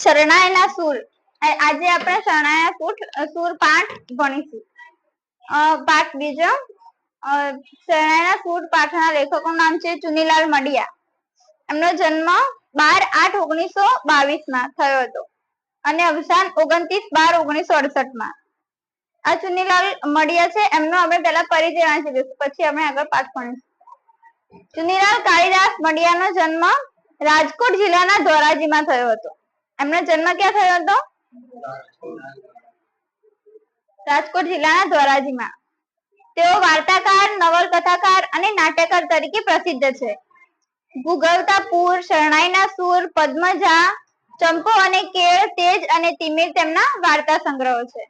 શરણાઈના સૂર. આજે આપણે શરણાઈના સૂર પાઠ ભણીશું. પાઠ બીજો. શરણાઈના સૂર પાઠના લેખકનું નામ છે ચુનીલાલ મડિયા. એમનો જન્મ 12/8/1922 માં થયો હતો અને અવસાન 29/12/1968 માં. આ ચુનીલાલ મડિયા છે, એમનો આપણે પહેલા પરિચય વાંચી દઈશું, પછી આપણે આગળ પાઠ ભણીશું. ચુનીલાલ કાળીદાસ મડિયાનો જન્મ રાજકોટ જિલ્લાના ધોરાજીમાં થયો હતો. એમનો જન્મ ક્યાં થયો હતો? રાજકોટ જિલ્લાના ધોરાજીમાં. તેઓ વાર્તાકાર, નવલકથાકાર અને નાટ્યકાર તરીકે પ્રસિદ્ધ છે. ભૂગવતા પૂર, શરણાઈના સૂર, પદ્મજા, ચંપો અને કેળ, તેજ અને તિમિર તેમના વાર્તા સંગ્રહો છે.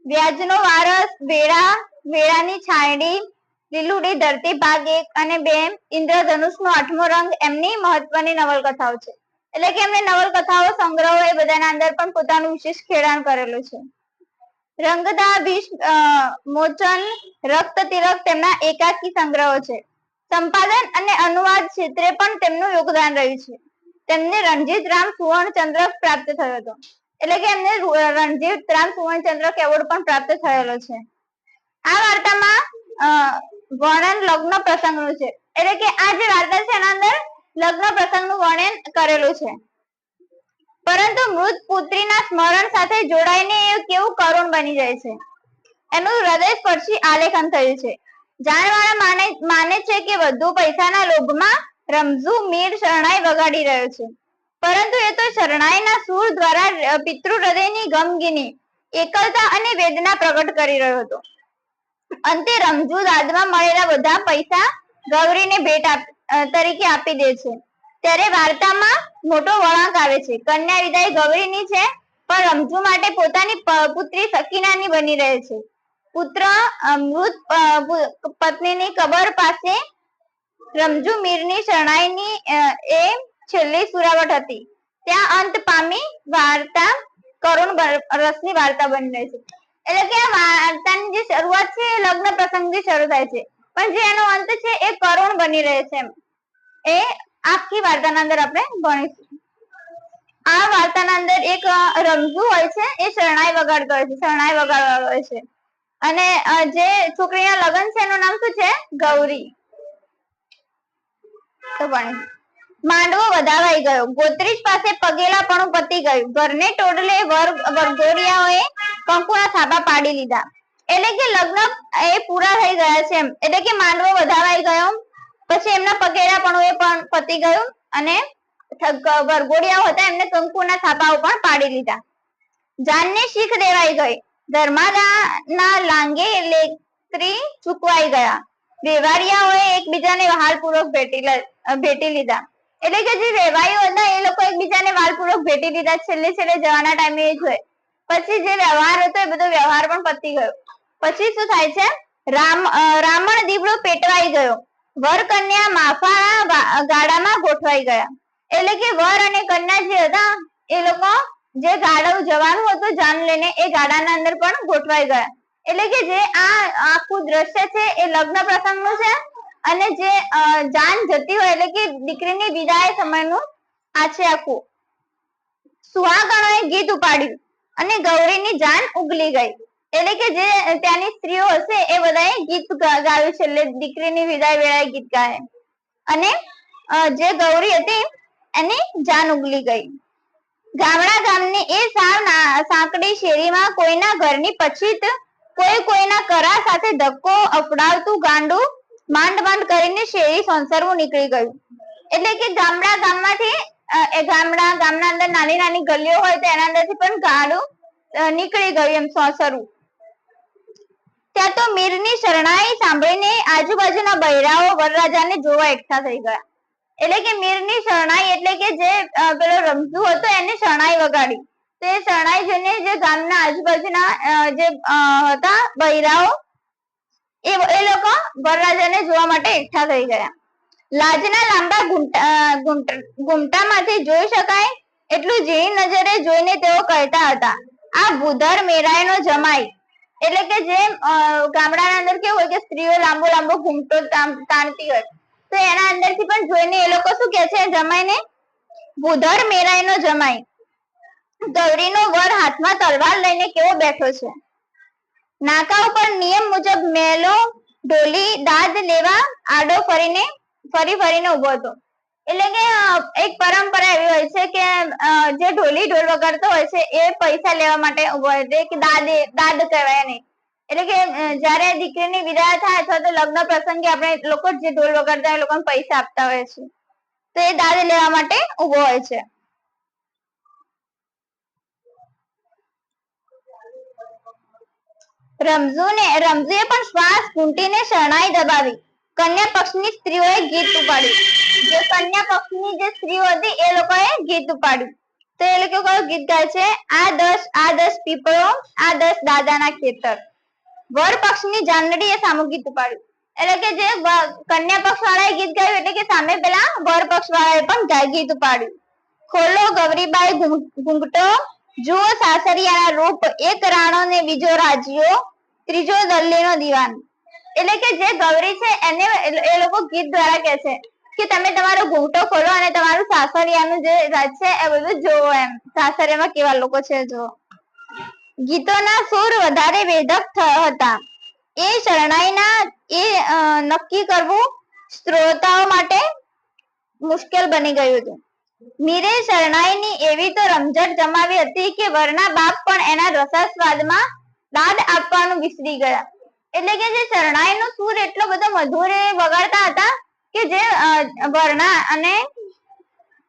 વ્યાજનો વારસ, વેળા, વેળાની છાયડી, લીલુડી ધરતી ભાગ 1 અને 2, ઇન્દ્રધનુષનો 8મો રંગ એમની મહત્વની નવલકથાઓ છે. એટલે કે એમને નવલકથાઓ સંગ્રહો એ બધાના અંદર પણ પોતાનું વિશેષ ખેડાણ કરેલું છે. રંગદા, વિષ મોચન, રક્ત તિલક તેમના એકાકી સંગ્રહો છે. સંપાદન અને અનુવાદ ક્ષેત્રે પણ તેમનું યોગદાન રહ્યું છે. તેમને રણજીત રામ સુવર્ણ ચંદ્રક પ્રાપ્ત થયો હતો. એટલે કે એમને રણજીત રામ સુવર્ણ ચંદ્રક એવોર્ડ પણ પ્રાપ્ત થયેલો છે. આ વાર્તામાં વર્ણન લગ્ન પ્રસંગનું છે. એટલે કે આ જે વાર્તા છે એના અંદર લગ્ન પ્રસંગનું વર્ણન કરેલું છે. પરંતુ મૃત પુત્રીના સ્મરણ સાથે જોડાઈને એ કેવું કરુણ બની જાય છે, એનું હૃદયસ્પર્શી આલેખન થયું છે. જાણવાળા માને છે કે વધુ પૈસાના લોભમાં રમઝુ મીર શરણાઈ વગાડી રહ્યો છે, પરંતુ એ તો શરણાઈના સૂર દ્વારા પિતૃ હૃદયની ગમગીની, એકલતા અને વેદના પ્રગટ કરી રહ્યો હતો. અંતે રમઝુ દાદમાં મળેલા બધા પૈસા ગૌરીને ભેટ તરીકે આપી દે છે. ત્યારે વાર્તામાં મોટો વળાંક આવે છે. કન્યા વિદાય ગૌરીની છે, પણ રમઝુ માટે પોતાની પુત્રી સકીનાની બની રહે છે. પુત્ર મૃત પત્નીની કબર પાસે રમઝુ મીરની શરણાઈની એ છેલ્લી સુરાવટ હતી. ત્યાં અંત પામી વાર્તા કરુણ રસની વાર્તા બની રહી છે. એટલે કે આ વાર્તાની જે શરૂઆત છે એ લગ્ન પ્રસંગથી શરૂ થાય છે, પણ જે એનો અંત છે એ કરુણ બની રહે છે. એ આખી વાર્તાના અંદર આપણે ભણીશું. આ વાર્તાના અંદર એક રમઝુ હોય છે, એ શરણાઈ વગાડતો હોય છે, શરણાઈ વગાડવા હોય છે, અને જે છોકરીના લગ્ન છે એનું નામ શું છે? ગૌરી. તો ભણીશું. માંડવો વધાવાઈ ગયો, ગોત્રીજ પાસે પગેલા પણ પતી ગયું, ઘરને ટોડલે વરઘોડિયાઓએ કંકુના થાપા પાડી લીધા. એટલે કે લગ્ન એ પૂરા થઈ ગયા છે એમ. એટલે કે માંડવો વધાવાઈ ગયો, પછી એમના પગેલા પણ એ પણ પતી ગયું, અને વરઘોડિયાઓ હતા એમને કંકુના થાપાઓ પણ પાડી લીધા. જાનને શીખ દેવાઈ ગઈ, ધર્માદાના લાંગે લેકરી ચૂકવાઈ ગયા, વેવારિયાઓએ એકબીજાને વહાલપૂર્વક ભેટી લીધા. એટલે કે જે વેવાઈઓ હતા એ લોકો એકબીજાને વાલપૂર્વક ભેટી લીધા. છેલ્લે જવાના ટાઈમે એ જ હોય. પછી જે વ્યવહાર હતો એ બધો વ્યવહાર પણ પતી ગયો. પછી શું થાય છે? રામણ દીવડો પેટવાઈ ગયો, વર કન્યા માફા ગાડામાં ગોઠવાઈ ગયા. એટલે કે વર અને કન્યા જે હતા એ લોકો જે ગાડું જવાનું હતું જાન લઈને, એ ગાડાના અંદર પણ ગોઠવાઈ ગયા. એટલે કે જે આ આખું દ્રશ્ય છે એ લગ્ન પ્રસંગનું છે, અને જે જાન જતી હોય એટલે કે દીકરીની વિદાય સમયનું આ છે આખું. સુહાગણોએ ગીત ઉપાડ્યું અને ગૌરીની જાન ઉગલી ગઈ. એટલે કે જે ત્યાંની સ્ત્રીઓ હશે એ બધાએ ગીત ગાયું છે, એટલે દીકરીની વિદાય વેળાએ ગીત ગાય, અને જે ગૌરી હતી એની જાન ઉગલી ગઈ. ગામડા ગામની એ સાંકડી શેરીમાં કોઈના ઘરની પછીત કોઈ કોઈના કરા સાથે ધક્કો અફડાવતું ગાંડું માંડ કરીને શેરી સંસરવું નીકળી ગયું. એટલે કે ગામના અંદર નાની નાની ગલીઓ હોય તો એના અંદરથી પણ ગાંડું નીકળી ગયું એમ સંસરવું. ત્યાં તો મીરની શરણાઈ સાંભળીને આજુબાજુના બૈરાઓ વરરાજાને જોવા એકઠા થઈ ગયા. એટલે કે મીરની શરણાઈ એટલે કે જે પેલો રમઝુ હતો એને શરણાઈ વગાડી, તો એ શરણાઈ જોઈને જે ગામના આજુબાજુના જે હતા બૈરાઓ એ લોકો વરરાજાને જોવા માટે એકઠા થઈ ગયા. લાજના લાંબા ઘૂંટામાંથી જોઈ શકાય એટલું ઝીણી નજરે જોઈને તેઓ કહેતા હતા, આ ભૂધર મેરાયનો જમાઈ. એટલે કે જે ગામડાના અંદર કેવું હોય કે સ્ત્રીઓ લાંબો લાંબો ઘૂંટો તાણતી હોય, તો એના અંદરથી પણ જોઈને એ લોકો શું કે છે? જમાઈને ભૂધર મેરાયનો જમાઈ. ગૌરીનો વર હાથમાં તલવાર લઈને કેવો બેઠો છે. નાકા ઉપર નિયમ મુજબ મેલો ઢોલી દાદ લેવા આડો ફરીને ઉભો હતો. એટલે કે એક પરંપરા એવી હોય છે કે જે ઢોલી ઢોલ વગાડતો હોય છે એ પૈસા લેવા માટે ઉભો હોય છે કે દાદ કહેવાય નહીં. એટલે કે જયારે દીકરીની વિદાય થાય અથવા તો લગ્ન પ્રસંગે આપણે લોકો જે ઢોલ વગાડતા હોય એ લોકોને પૈસા આપતા હોય છે, તો એ દાદ લેવા માટે ઉભો હોય છે. રમઝુએ પણ શ્વાસ ફૂંટીને શરણાઈ દબાવી. કન્યા પક્ષની સ્ત્રીઓએ ગીત ઉપાડ્યું. જે કન્યા પક્ષની જે સ્ત્રીઓ હતી એ લોકોએ ગીત ઉપાડ્યું. તો એ લોકો કયું ગીત ગાય છે? આ 10 પીપળો, આ 10 દાદાના ખેતર. વર પક્ષની જાનડીએ સામું ગીત ઉપાડ્યું. એટલે કે જે કન્યા પક્ષ વાળાએ ગીત ગાયું એટલે કે સામે પેલા વર પક્ષ વાળાએ પણ ગીત ઉપાડ્યું. ખોલો ગૌરીબાઈ ઘૂંઘટો, જુઓ સાસરિયાના રૂપ, એક રાણો ને બીજો રાજીઓ, ત્રીજો દલ્લીનો દીવાન. એટલે કે જે ગૌરી છે એને એ લોકો ગીત દ્વારા કહે છે કે તમે તમારો ઘૂંઘટો ખોલો અને તમારું સાસરિયાનું જે રાજ છે એ બધું જોવો, એમ સાસરિયામાં કેવા લોકો છે જોવો. ગીતોના સુર વધારે વેધક હતા. એ શરણાઈના નક્કી કરવું શ્રોતાઓ માટે મુશ્કેલ બની ગયું હતું. મીરે શરણાઈની એવી તો રમઝટ જમાવી હતી કે વરના બાપ પણ એના રસાસ્વાદમાં દાદ આપવાનું વિસરી ગયા. એટલે કે જે શરણાઈનો સૂર એટલો બધો મધુર વગાડતા હતા કે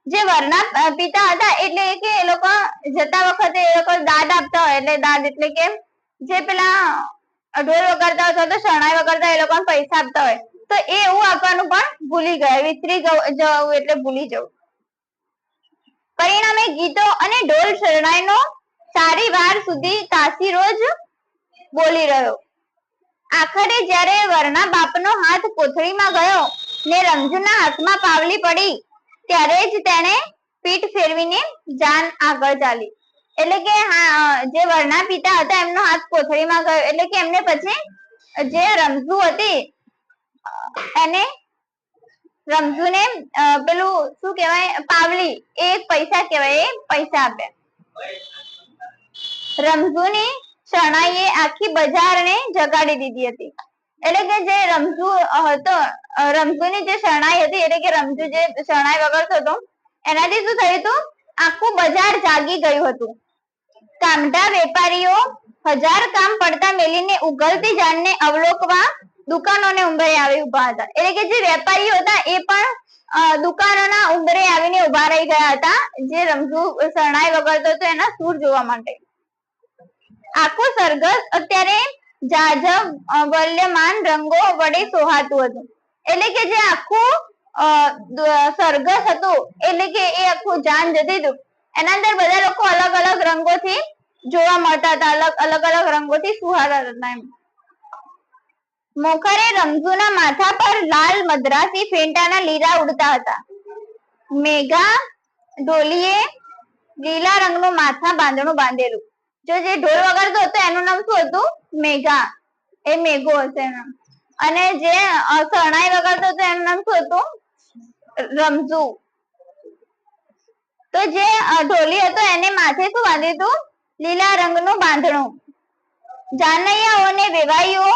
જે વરના પિતા હતા એટલે કે એ લોકો જતા વખતે એ લોકો દાદ આપતા હોય, એટલે દાદ એટલે કે જે પેલા ઢોલ વગાડતા હોય તો શરણાઈ વગાડતા એ લોકોને પૈસા આપતા હોય તો એ એવું આપવાનું પણ ભૂલી ગયા. વિસરી જવું એટલે ભૂલી જવું. પરિણામે ગીતો અને ઢોલ શરણાઈનો સારી વાર સુધી તાસીરોજ બોલી રહ્યો. આખરે જ્યારે વરના બાપનો હાથ કોથળીમાં ગયો ને રમઝુના હાથમાં પાવલી પડી ત્યારે જ તેને પીઠ ફેરવીને જાન આગળ ચાલી. એટલે કે જે વરના પિતા હતા એમનો હાથ કોથળીમાં ગયો એટલે કે એમને પછી જે રમઝુ હતી એને રમઝુને પેલું શું કહેવાય પાવલી, એ પૈસા કહેવાય, એ પૈસા આપ્યા. રમઝુની શરણાઈએ આખી બજારને જગાડી દીધી હતી. એટલે કે જે રમઝુની જે શરણાઈ હતી એટલે કે રમઝુ જે શરણાઈ વગાડતો હતો એનાથી શું થયું હતું? આખું બજાર જાગી ગયું હતું. કામઢા વેપારીઓ હજાર કામ પડતા મેલીને ઉગલતી જાનને અવલોકવા દુકાનોને ઉંબરે આવી ઉભા હતા. એટલે કે જે વેપારીઓ હતા એ પણ દુકાનોના ઉંબરે આવીને ઉભા રહી ગયા હતા જે રમઝુ શરણાઈ વગાડતો હતો એના સૂર જોવા માટે. આખું સરઘસ અત્યારે જાજબ વલ્યમાન રંગો વડે સોહાતું હતું. એટલે કે જે આખું સરઘસ હતું એટલે કે એ આખું જાન જતી હતું એના અંદર બધા લોકો અલગ અલગ રંગોથી જોવા મળતા હતા, અલગ અલગ રંગોથી સુહાતા હતા એમ. મોખરે રમઝુના માથા પર લાલ મદ્રાસી ફેંટાના લીરા ઉડતા હતા. મેઘા ઢોલીએ લીલા રંગનું માથા બાંધણું બાંધેલું. જે ઢોલ વગાડતો હતો એનું નામ શું હતું? મેઘા. એ મેઘો હશે એનું. અને જે શરણાઈ વગાડતો હતો એનું નામ શું હતું? રમઝુ. તો જે ઢોલી હતો એને માથે શું બાંધ્યું હતું? લીલા રંગનું બાંધણું. જાનૈયાઓ અને વેવાઈઓ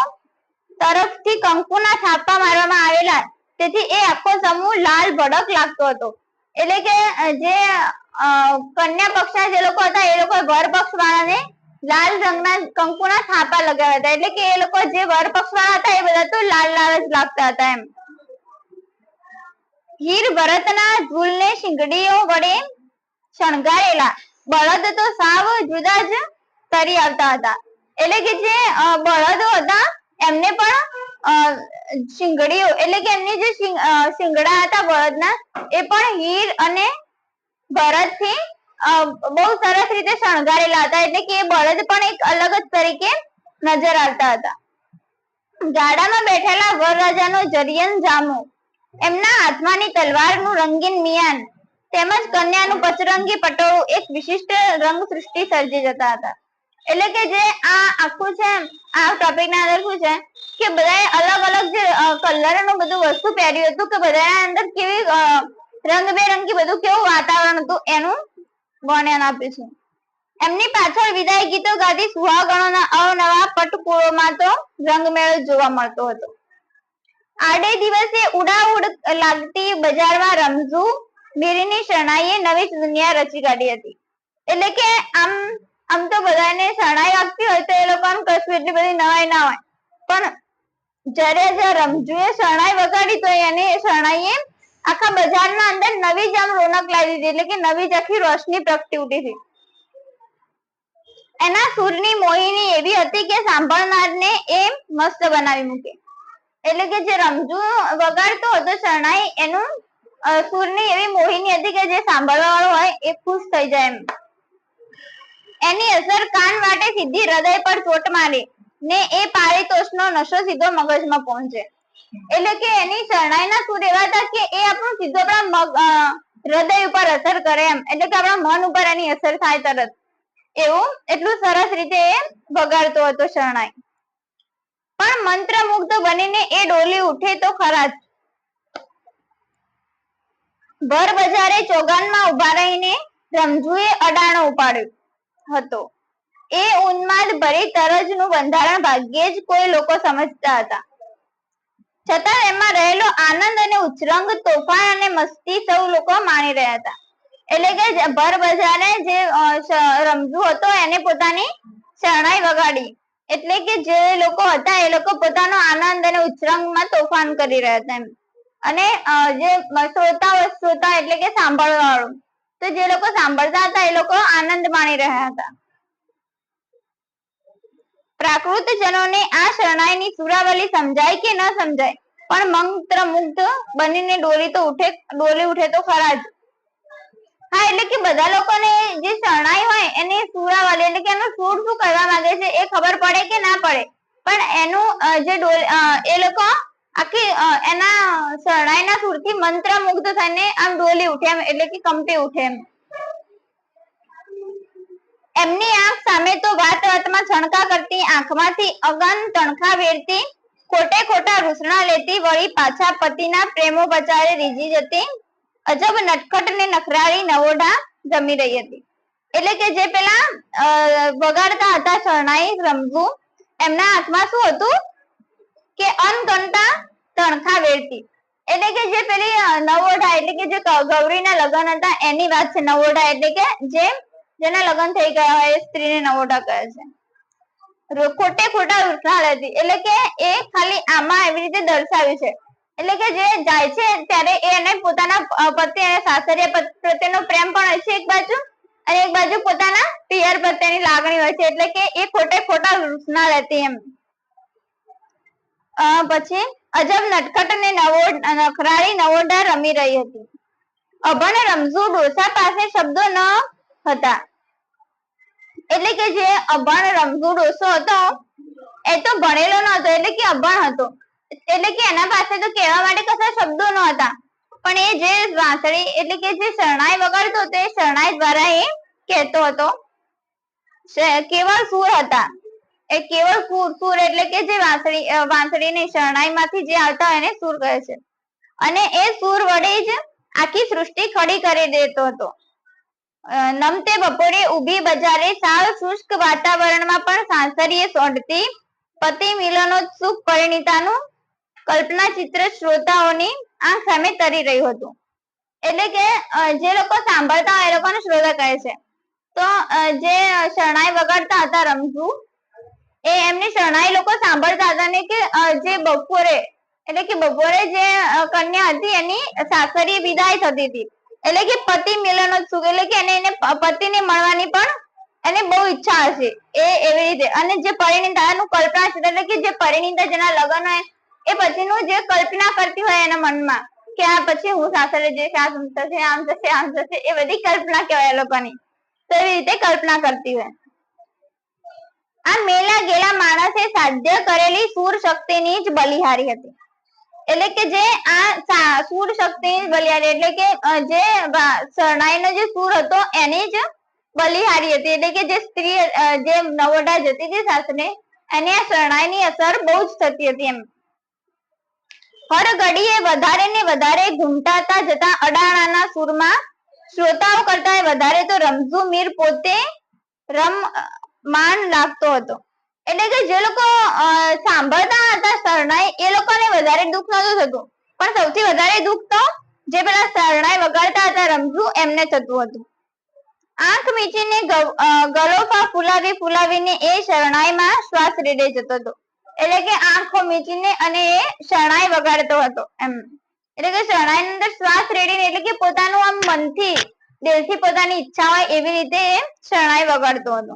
તરફથી કંકુના છાપા મારવામાં આવેલા તેથી એ આખો સમૂહ લાલ ભડક લાગતો હતો. એટલે કે જે કન્યા પક્ષના જે લોકો હતા એ લોકો વર પક્ષ વાળાને લાલ રંગના કંકુના છાપા લગાવ્યા હતા. એટલે કે એ લોકો જે વર પક્ષ વાળા હતા એ બધા તો લાલ લાલ જ લાગતા હતા એમ. હીર ભરતના ઝૂલને શીંગડીઓ વડે શણગારેલા બળદ તો સાવ જુદા જ તરી આવતા હતા. એટલે કે જે બળદો હતા એમને પણ શીંગડીઓ એટલે કે એમની જે શીંગડા હતા બળદના એ પણ હીર અને ભરતથી બહુ સરસ રીતે શણગારેલા હતા. એટલે કે એ બળદ પણ એક અલગ જ તરીકે નજર આવતા હતા. ગાડામાં બેઠેલા વરરાજાનો જરિયન જામો, એમના હાથમાંની તલવારનું રંગીન મિયાન તેમજ કન્યાનું પચરંગી પટોળું એક વિશિષ્ટ રંગ સૃષ્ટિ સર્જી જતા હતા. એટલે કે જે આ આખું છે આ ટોપિક ના અંદર શું છે કે બધાએ અલગ અલગ જે કલર નું બધું વસ્તુ પહેર્યું હતું કે બધાના અંદર કેવી રંગબેરંગી બધું કેવું વાતાવરણ હતું એનું વર્ણન આપ્યું છે. એમની પાછળ વિદાય ગીતો ગાતી સુહાગણોના અવનવા પટકુળોમાં તો રંગમેળો જોવા મળતો હતો. આડે દિવસે ઉડાઉડ લાગતી બજારમાં રમઝુ મીરની શરણાઈએ નવી દુનિયા રચી કાઢી હતી. એટલે કે આમ તો બધાને શરણાઈ વાગતી હોય તો એ લોકોને કશું એટલી બધી નવાઈ ના હોય, પણ જ્યારે રમઝુએ શરણાઈ વગાડી તો એને શરણાઈએ આખા બજારના અંદર નવી જ આમ રોનક લાવી દીધી. એટલે કે નવી જ આખી રોશની પ્રગટી ઉઠી હતી. એના સૂરની મોહિની એવી હતી કે સાંભળનારને એ મસ્ત બનાવી મૂકે. એટલે કે જે રમઝુ વગાડતો હતો શરણાઈ, એનું સૂરની એવી મોહિની હતી કે જે સાંભળવા વાળો હોય એ ખુશ થઈ જાય એમ. એની અસર કાન વાટે સીધી હૃદય પર ચોટ મારે ને એ પારિતોષનો નશો સીધો મગજમાં પહોંચે. એટલે કે એની શરણાઈના સૂર એવા હતા કે એ આપણું સીધો આપણા હૃદય ઉપર અસર કરે એમ. એટલે કે આપણા મન ઉપર એની અસર થાય તરત, એવું એટલું સરસ રીતે એ વગાડતો હતો શરણાઈ. પણ મંત્રમુગ્ધ બનીને એ ડોલી ઉઠે તો ખરા જ. ભર બજારે ચોગાનમાં ઉભા રહીને રમઝુએ અડાણો ઉપાડ્યો હતો. એ ઉન્માદ ભરી તરજનું બંધારણ ભાગ્યે જ કોઈ લોકો સમજતા હતા. છતાં એમાં રહેલો આનંદ અને ઉચ્છૃંગ, તોફાન અને મસ્તી સૌ લોકો માણી રહ્યા હતા. એટલે કે ભર બજારે જે રમઝુ હતો એને પોતાની શરણાઈ વગાડી. એટલે કે જે લોકો હતા એ લોકો પોતાનો આનંદ અને ઉચ્છૃંગમાં તોફાન કરી રહ્યા હતા એમ. અને જે શ્રોતા એટલે કે સાંભળવા વાળું, તો જે લોકો સાંભળતા હતા એ લોકો આનંદ માણી રહ્યા હતા. પ્રાકૃત જનોને આ શરણાઈની સુરાવલી સમજાય કે ન સમજાય, પણ મંત્રમુગ્ધ બનીને ડોલી ઉઠે તો ખરા જ. હા, એટલે કે બધા લોકોને જે શરણાઈ હોય એની સુરાવલી એટલે કે એનું સુર શું કરવા માંગે છે એ ખબર પડે કે ના પડે, પણ એનું જે એ લોકો આખી એના શરણાઈના સુરથી મંત્રમુગ્ધ થઈને આમ ડોલી ઉઠે એમ. એટલે કે કંપી ઉઠે એમ. એમની આંખ સામે તો વાત વાતમાં છણકા કરતી, આંખમાંથી અગન તણખા વેરતી, ખોટે ખોટા રૂસણા લેતી, વળી પાછા પતિના પ્રેમો પચારે રીઝી જતી અજબ નટખટ ને નખરાળી નવોઢા જમી રહી હતી. એટલે કે જે પેલા વગાડતા હતા શરણાઈ રમઝુ, એમના હાથમાં શું હતું કે અનગણતા તણખા વેરતી. એટલે કે જે પેલી નવોઢા એટલે કે જે ગૌરીના લગ્ન હતા એની વાત છે. નવોઢા એટલે કે જેના લગ્ન થઈ ગયા હોય એ સ્ત્રીને નવોઢા કહે છે. ખોટે ખોટા રૂસણા લેતી એટલે કે એ ખાલી આમાં એવી રીતે દર્શાવ્યું છે. એટલે કે જે જાય છે ત્યારે એને પોતાના પતિ અને સાસરિયા પ્રત્યેનો પ્રેમ પણ હોય છે એક બાજુ, અને એક બાજુ પોતાના પિયર પ્રત્યેની લાગણી હોય છે. એટલે કે એ ખોટે ખોટા રૂસણા લેતી એમ. પછી અજબ નટખટ ને નખરાળી નવોઢા રમી રહી હતી. અભણ રમઝુ ડોસા પાસે શબ્દો ન હતા. એટલે કે જે અભણ રમઝુ ડોસો હતો એ તો ભણેલો ન હતો, એટલે કે અભણ હતો. એટલે કે એના પાસે તો કહેવા માટે કશા શબ્દો ન હતા, પણ એ જે વાંસળી એટલે કે જે શરણાઈ વગાડતો હતો એ શરણાઈ દ્વારા એ કહેતો હતો. કેવળ સૂર હતા એ, કેવળ સૂર એટલે કે જે વાંસળીની શરણાઈ માંથી જે આવતા એને સૂર કહે છે. અને એ સૂર વડે જ આખી સૃષ્ટિ ખડી કરી દેતો હતો. નમતે બપોરે ઊભી બજારે સાવ શુષ્ક વાતાવરણમાં પણ સાંસરીએ સોંઢતી પતિ મિલનોત્સુક પરિણીતાનું કલ્પના ચિત્ર શ્રોતાઓની આંખ સામે તરી રહ્યું હતું. એટલે કે જે લોકો સાંભળતા હોય એ લોકોને શ્રોતા કહે છે. તો જે શરણાઈ વગાડતા હતા રમઝુ, એ એમની શરણાઈ લોકો સાંભળતા હતા ને કે જે બપોરે એટલે કે બપોરે જે કન્યા હતી એની સાસરીએ વિદાય થતી હતી. એટલે કે પતિ મિલનોત્સુક એટલે કે એને પતિને મળવાની પણ એને બહુ ઈચ્છા હશે એ એવી રીતે. અને જે પરિણીતાનું કલ્પના છે એટલે કે જે પરિણીતા જેના લગ્ન હોય એ પતિનું જે કલ્પના કરતી હોય એના મનમાં કે આ પછી હું સાસરે જઈશ, આ થશે, આમ થશે, આમ થશે, એ બધી કલ્પના કહેવાય એ લોકોની. તો એવી રીતે કલ્પના કરતી હોય. આ મેલા ગેલા માણસે સાધ્ય કરેલી સૂર શક્તિની જ બલિહારી હતી. એટલે કે જે આ સૂર શક્તિની બલિહારી એટલે કે જે શરણાઈનો જે સૂર હતો એની જ બલિહારી હતી. એટલે કે જે સ્ત્રી જે નવોઢા જતી હતી સાસરે, એને આ શરણાઈની અસર બહુ જ થતી હતી એમ. હર ઘડીએ વધારે ને વધારે ઘૂમટાતા જતા અડાણાના સૂરમાં શ્રોતાઓ કરતા વધારે તો રમઝુ મીર પોતે રમમાન લાગતો હતો. એટલે કે જે લોકો સાંભળતા હતા શરણાઈ એ લોકોને વધારે દુઃખ નતું થતું, પણ સૌથી વધારે દુઃખ તો જે પેલા શરણાઈ વગાડતા હતા રમઝુ એમને થતું હતું. આંખ મીચીને ગલોફા ફુલાવીને એ શરણાઈમાં શ્વાસ રેડે જતો હતો. એટલે કે આંખો મીચીને અને એ શરણાઈ વગાડતો હતો એમ. એટલે કે શરણાઈની અંદર શ્વાસ રેડીને એટલે કે પોતાનું આમ મનથી દિલથી પોતાની ઈચ્છા હોય એવી રીતે એ શરણાઈ વગાડતો હતો.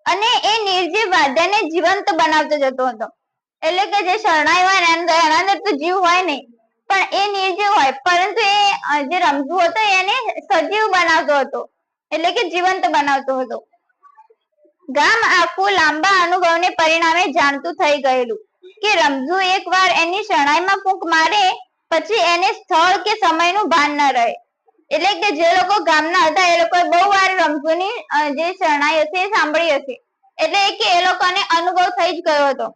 અને એ નિર્જીવ વાદ્યને જીવંત બનાવતો જતો હતો. એટલે કે જે શરણાઈ હોય એના અંદર તો જીવ હોય નહીં, પણ એ નિર્જીવ હોય, પરંતુ એ જે રમઝુ હતો એને સજીવ બનાવતો હતો, એટલે કે જીવંત બનાવતો હતો. ગામ આખું લાંબા અનુભવને પરિણામે જાણતું થઈ ગયેલું કે રમઝુ એકવાર એની શરણાઈમાં ફૂંક મારે પછી એને સ્થળ કે સમયનું ભાન ન રહે. એટલે કે જે લોકો ગામના હતા એ લોકો બહુ વાર રમઝુની જે શરણાઈ હશે એ સાંભળી હશે, એટલે કે એ લોકોને અનુભવ થઈ જ ગયો હતો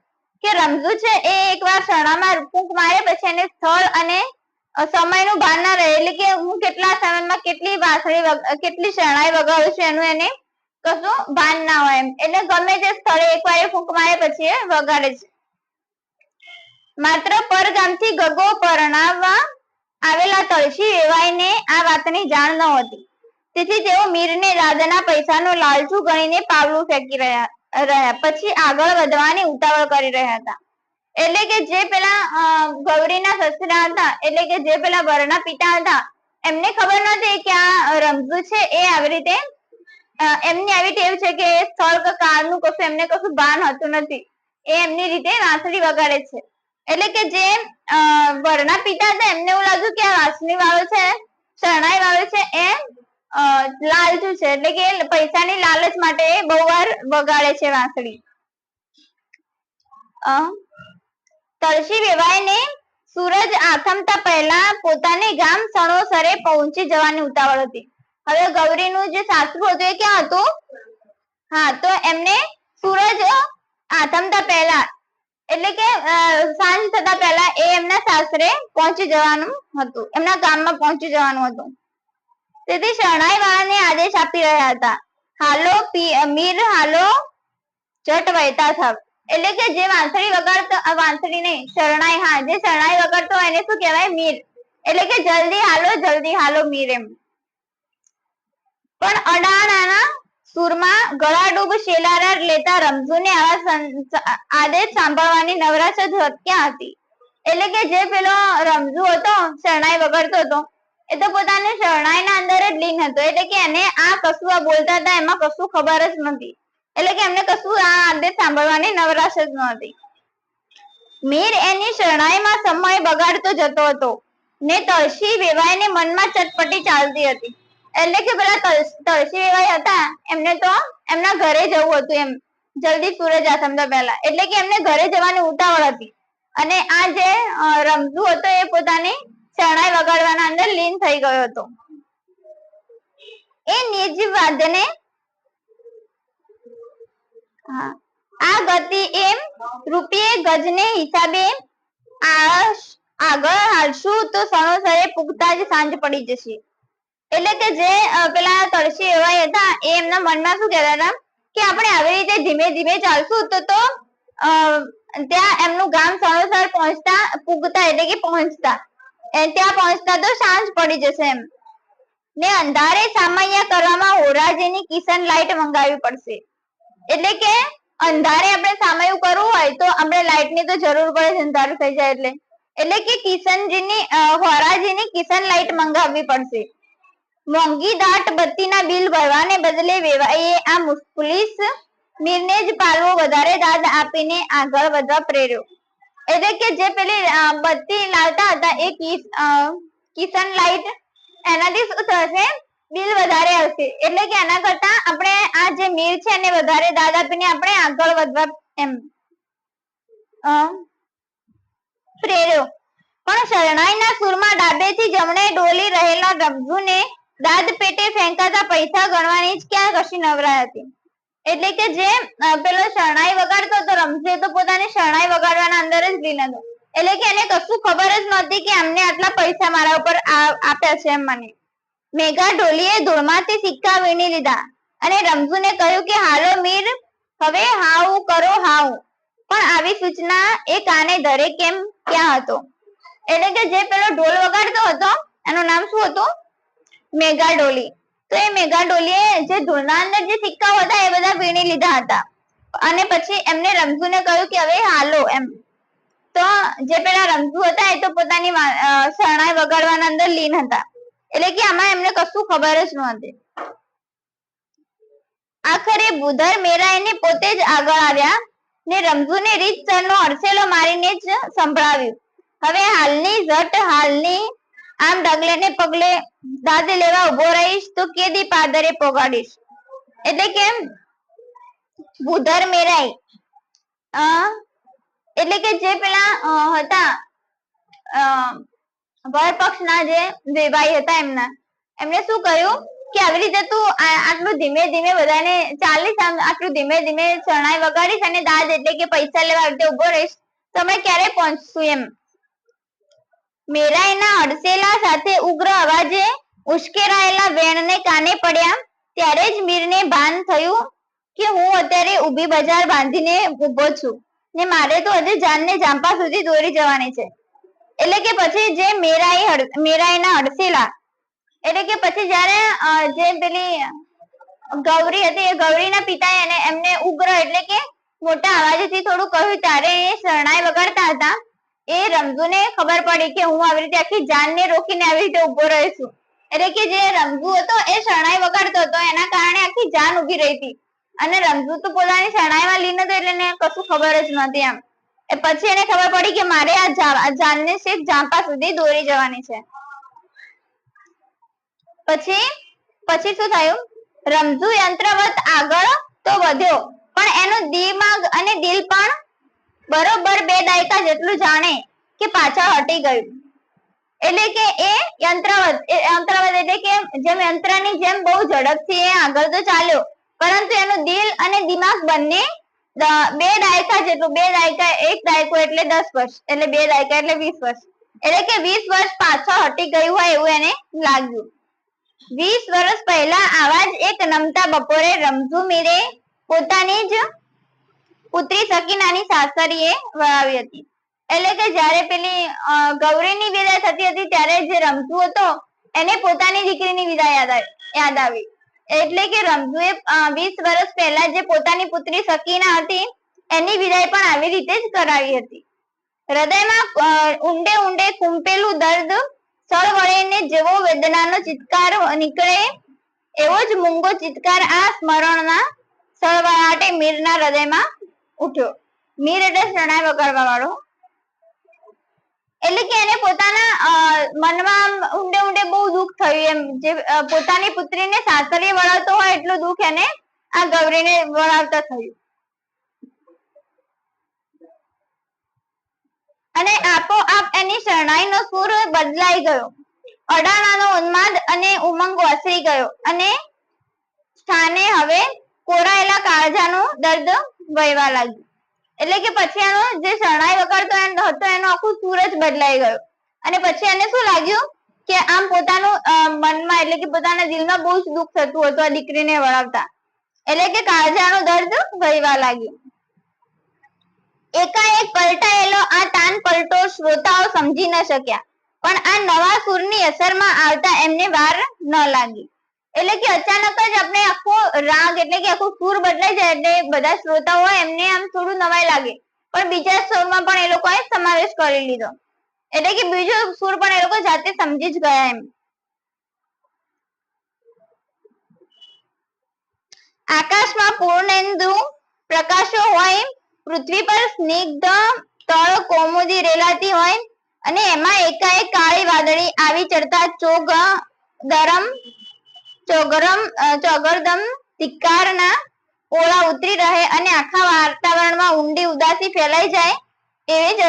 કે રમઝુ છે એ એકવાર શરણામાં ફૂંક મારે પછી એને સ્થળ અને સમયનું ભાન ના રહે. એટલે કે હું કેટલા સમયમાં કેટલી વાંસળી કેટલી શરણાઈ વગાડું છું એનું એને કશું ભાન ના હોય એમ. એટલે ગમે તે સ્થળે એકવાર ફૂંક મારે પછી એ વગાડે છે. માત્ર પરગામથી ગગો પરણાવવા આવેલા તળશી વેવાઈને આ વાતની જાણ નહોતી, તેથી તેઓ મીરને દાદાના પૈસાનો લાલચુ ગણીને પાવલું ફેંકી રહ્યા પછી આગળ વધવાની ઉતાવળ કરી રહ્યા હતા. એટલે કે જે પેલા ગૌરીના સસરા હતા, એટલે કે જે પેલા વરના પિતા હતા, એમને ખબર નથી કે આ રમઝુ છે એ આવી રીતે એમની આવી ટેવ છે કે સ્થળ કે કાળનું કશું એમને કશું ભાન હોતું નથી, એ એમની રીતે વાંસળી વગાડે છે. એટલે કે જે વરના પિતા હતા એમને એવું લાગ્યું કે આ વાંસળી વાળો છે, શરણાઈ વાળો છે એ લાલચુ છે, એટલે કે પૈસાની લાલચ માટે બહુ વાર વગાડે છે વાંસળી. તળશી વેવાઈને સૂરજ આથમતા પહેલા પોતાને ગામ સણોસરે પહોંચી જવાની ઉતાવળ હતી. હવે ગૌરીનું જે સાસરું હતું એ ક્યાં હતું? હા, તો એમને સૂરજ આથમતા પહેલા એટલે કે સાંજ થતા પહેલા એ એમના સાસરે પહોંચી જવાનું હતું, એમના ગામમાં પહોંચી જવાનું હતું. તેથી શરણાઈ વાળાને આદેશ આપી રહ્યા હતા, હાલો મીર હાલો જટ વહેતા થાવ. એટલે કે જે વાંસળી વગાડતો, વાંસળી નહીં શરણાઈ, હા જે શરણાઈ વગાડતો એને શું કહેવાય? મીર. એટલે કે જલ્દી હાલો મીર એમ. પણ અડાણાના સુરમાં ગળાડૂબ શેલારા લેતા રમઝુને આવા આદેશ સાંભળવાની નવરાશ જ ક્યાં હતી. એટલે કે જે પેલો રમઝુ હતો શરણાઈ વગાડતો હતો એ તો પોતાની શરણાઈના અંદર જ લીન હતો, એટલે કે એને આ કશું આ બોલતા હતા એમાં કશું ખબર જ નથી, એટલે કે એમને કશું આ આદેશ સાંભળવાની નવરાશ જ નહોતી. મીર એની શરણાઈમાં સમય બગાડતો જતો હતો ને તળશી વેવાઈને મનમાં ચટપટી ચાલતી હતી. એટલે કે પેલા તળશી વેવાઈ હતા એમને તો એમના ઘરે જવું હતું એમ, જલ્દી સૂરજ આથમતા પહેલા, એટલે કે એમને ઘરે જવાની ઉતાવળ હતી. અને આ જે રમઝુ હતો એ પોતાની શરણાઈ વગાડવાના અંદર લીન થઈ ગયો હતો. એ નિર્જીવ વાદ્યને આ ગતિ એમ રૂપિયે ગજને હિસાબે આગળ હાલશું તો સણોસરે પુગતા જ સાંજ પડી જશે. એટલે કે જે પેલા તળશી વેવાઈ હતા એ એમના મનમાં શું કહેતા હતા કે આપણે આવી રીતે ધીમે ધીમે ચાલશું તો ત્યાં એમનું ગામ સણોસર પુગતા એટલે કે પહોંચતા ત્યાં પહોંચતા તો સાંજ પડી જશે એમ. ને અંધારે સામૈયા કરવામાં હોરાજીની કિશન લાઈટ મંગાવવી પડશે. એટલે કે અંધારે આપણે સામૈયું કરવું હોય તો આપણે લાઈટની તો જરૂર પડે છે, અંધારું થઈ જાય એટલે કે કિશનજીની હોરાજીની કિશન લાઈટ મંગાવવી પડશે. મોંઘી દાટ બત્તીના બિલ ભરવાને બદલે વેવાઈએ આ મુસ્કુલીસ મીરને જ પાલવો વધારે દાદ આપીને આગળ વધવા પ્રેર્યો. એટલે કે જે પેલી બત્તી લાવતા હતા એ કિશન લાઈટ, એનાથી શું થશે? બિલ વધારે આવશે. એટલે કે એના કરતા આપણે આ જે મીર છે એને વધારે દાદ આપીને આપણે આગળ વધવા એમ પ્રેર્યો. પણ શરણાઈના સુરમાં ડાબેથી જમણે ડોલી રહેલા રમઝુને દાદ પેટે ફેંકાતા પૈસા ગણવાની જ ક્યાં કશી નવરાઈ હતી. એટલે કે જે પેલો શરણાઈ વગાડતો હતો રમઝુ તો પોતાની શરણાઈ વગાડવાના અંદર જ લીન હતો, એટલે કે એને કશું ખબર જ નહોતી કે અમને આટલા પૈસા મારા ઉપર આપ્યા છે એમ. મને મેઘા ઢોલીએ ધૂળમાંથી સિક્કા વીણી લીધા અને રમઝુને કહ્યું કે હાલો મીર, હવે હાઉ કરો હાઉ. પણ આવી સૂચના એ કાને ધરે કેમ ક્યાં હતો? એટલે કે જે પેલો ઢોલ વગાડતો હતો એનું નામ શું હતું? મેઘાડોલી. તો એ મેઘાડોલીએ જે ઢોલના અંદર જે સિક્કાઓ હતા એ બધા વીણી લીધા હતા અને પછી એમને રમઝુને કહ્યું કે હવે હાલો એમ. તો જે પેલા રમઝુ હતા એ તો પોતાની શરણાઈ વગાડવાના અંદર લીન હતા, એટલે કે આમાં એમને કશું ખબર જ નહોતી. આખરે બુધર મેરાઈને પોતે જ આગળ આવ્યા ને રમઝુને રીતસરનો અરસેલો મારીને જ સંભળાવ્યું. હવે હાલની ઝટ હાલની આમ ડગલે ને પગલે દાદ લેવા ઉભો રહીશ તો કેદી પાદરે પોગાડીશ. એટલે કે બુધર મેરાઈ એટલે કે જે પેલા હતા વર પક્ષના જે વેવાઈ હતા એમને શું કહ્યું કે આવી રીતે તું આટલું ધીમે ધીમે બધાને ચાલીસ, આટલું ધીમે ધીમે શરણાઈ વગાડીશ અને દાદ એટલે કે પૈસા લેવા આવી રીતે ઉભો રહીશ તો અમે ક્યારે પહોંચશું એમ. મેરાઈના અડસેલા સાથે ઉગ્ર અવાજે ઉશ્કેરાયેલા વેણને કાને પડ્યા ત્યારે જ મીરને ભાન થયું કે હું અત્યારે ઊભી બજાર બાંધીને ઉભો છું ને મારે તો હજી જાનને જાંપા સુધી દોરી જવાની છે. એટલે કે પછી જે મેરાઈના અડસેલા એટલે કે પછી જયારે જે પેલી ગૌરી હતી એ ગૌરીના પિતાએ એમને ઉગ્ર એટલે કે મોટા અવાજથી થોડું કહ્યું ત્યારે એ શરણાઈ વગાડતા હતા. એ રમઝુને ખબર પડી કે હું આવી રીતે આખી જાનને રોકીને આવી રીતે ઉભો રહ્યો છું. એટલે કે જે રમઝુ હતો એ શરણાઈ વગાડતો હતો એના કારણે આખી જાન ઉભી રહી હતી અને રમઝુ તો પોતાની શરણાઈમાં લીન હતો એટલે એને કશું ખબર જ નહોતી એમ. પછી એને ખબર પડી કે મારે આ જાનને છેક જાંપા સુધી દોરી જવાની છે. પછી શું થયું? રમઝુ યંત્રવત આગળ તો વધ્યો પણ એનું દિમાગ અને દિલ પણ બરોબર 2 દાયકા જેટલું જાણે કે પાછળ હટી ગયું. એટલે કે એ યંત્રવત એટલે કે જેમ યંત્રની જેમ બહુ ઝડપથી એ આગળ તો ચાલ્યો પરંતુ એનું દિલ અને દિમાગ બંને 2 દાયકા જેટલું, 2 દાયકા, 1 દાયકો એટલે 10 વર્ષ એટલે 2 દાયકા એટલે 20 વર્ષ એટલે કે 20 વર્ષ પાછળ હટી ગયું હોય એવું એને લાગ્યું. 20 વર્ષ પહેલા આવા જ એક નમતા બપોરે રમઝુ મીરે પોતાની જ પુત્રી સકીનાની સાસરીએ વળાવી હતી. એટલે કે જ્યારે પેલી ગૌરીની વિદાય થતી હતી ત્યારે જે રમઝુ હતો એને પોતાની દીકરીની વિદાય યાદ આવી. એટલે કે રમઝુએ 20 વર્ષ પહેલા જે પોતાની પુત્રી સકીના હતી એની વિદાય પણ આવી રીતે જ કરાવી હતી. હૃદયમાં ઊંડે ઊંડે કુંપેલું દર્દ સળવળે જેવો વેદનાનો ચિત્કાર નીકળે એવો જ મૂંગો ચિત્કાર આ સ્મરણના સળવળાટે મીરના હૃદયમાં ઉઠ્યો. મીર એટલે શરણાઈ વગાડવા વાળો. એટલે કે એને પોતાના મનમાં ઊંડે ઊંડે બહુ દુઃખ થયું એમ. જે પોતાની પુત્રીને સાસરે વળાવતો હોય એટલું દુઃખ એને આ ગૌરીને વળાવતા થયું. અને આપોઆપ એની શરણાઈનો સૂર બદલાઈ ગયો. અડાણાનો ઉન્માદ અને ઉમંગ ઓસરી ગયો અને સ્થાને હવે કોરાયેલા કાળજાનું દર્દ વહેવા લાગ્યું. એટલે કે પછી એનો જે શરણાઈ વગાડતો હતો એનો આખું સૂર જ બદલાઈ ગયો અને પછી એને શું લાગ્યું કે આમ પોતાનું મનમાં એટલે કે પોતાના દિલમાં બહુ જ દુઃખ થતું હતું આ દીકરીને વળાવતા. એટલે કે કાળજાનું દર્દ વહેવા લાગ્યું. એકાએક પલટાયેલો આ તાન પલટો શ્રોતાઓ સમજી ન શક્યા પણ આ નવા સૂરની અસરમાં આવતા એમને વાર ન લાગી. એટલે કે અચાનક જ આપણે આખો રાગ એટલે કે આખો સૂર બદલાઈ જાય એટલે બધા શ્રોતાઓ એમને આમ થોડું નવાઈ લાગે પણ બીજા સૂરમાં પણ એ લોકોએ સમાવેશ કરી લીધો. એટલે કે બીજો સૂર પણ એ લોકો જાતે સમજી જ ગયા એમ. આકાશમાં પૂર્ણેન્દુ પ્રકાશો હોય, પૃથ્વી પર સ્નિગ્ધ તળ કૌમુદી રેલાતી હોય અને એમાં એકાએક કાળી વાદળી આવી ચડતા ચોગરદમ ધિક્કારના ઓળા ઉતરી રહે અને આખા વાતાવરણમાં ઊંડી ઉદાસી ફેલાઈ જાય એવી જ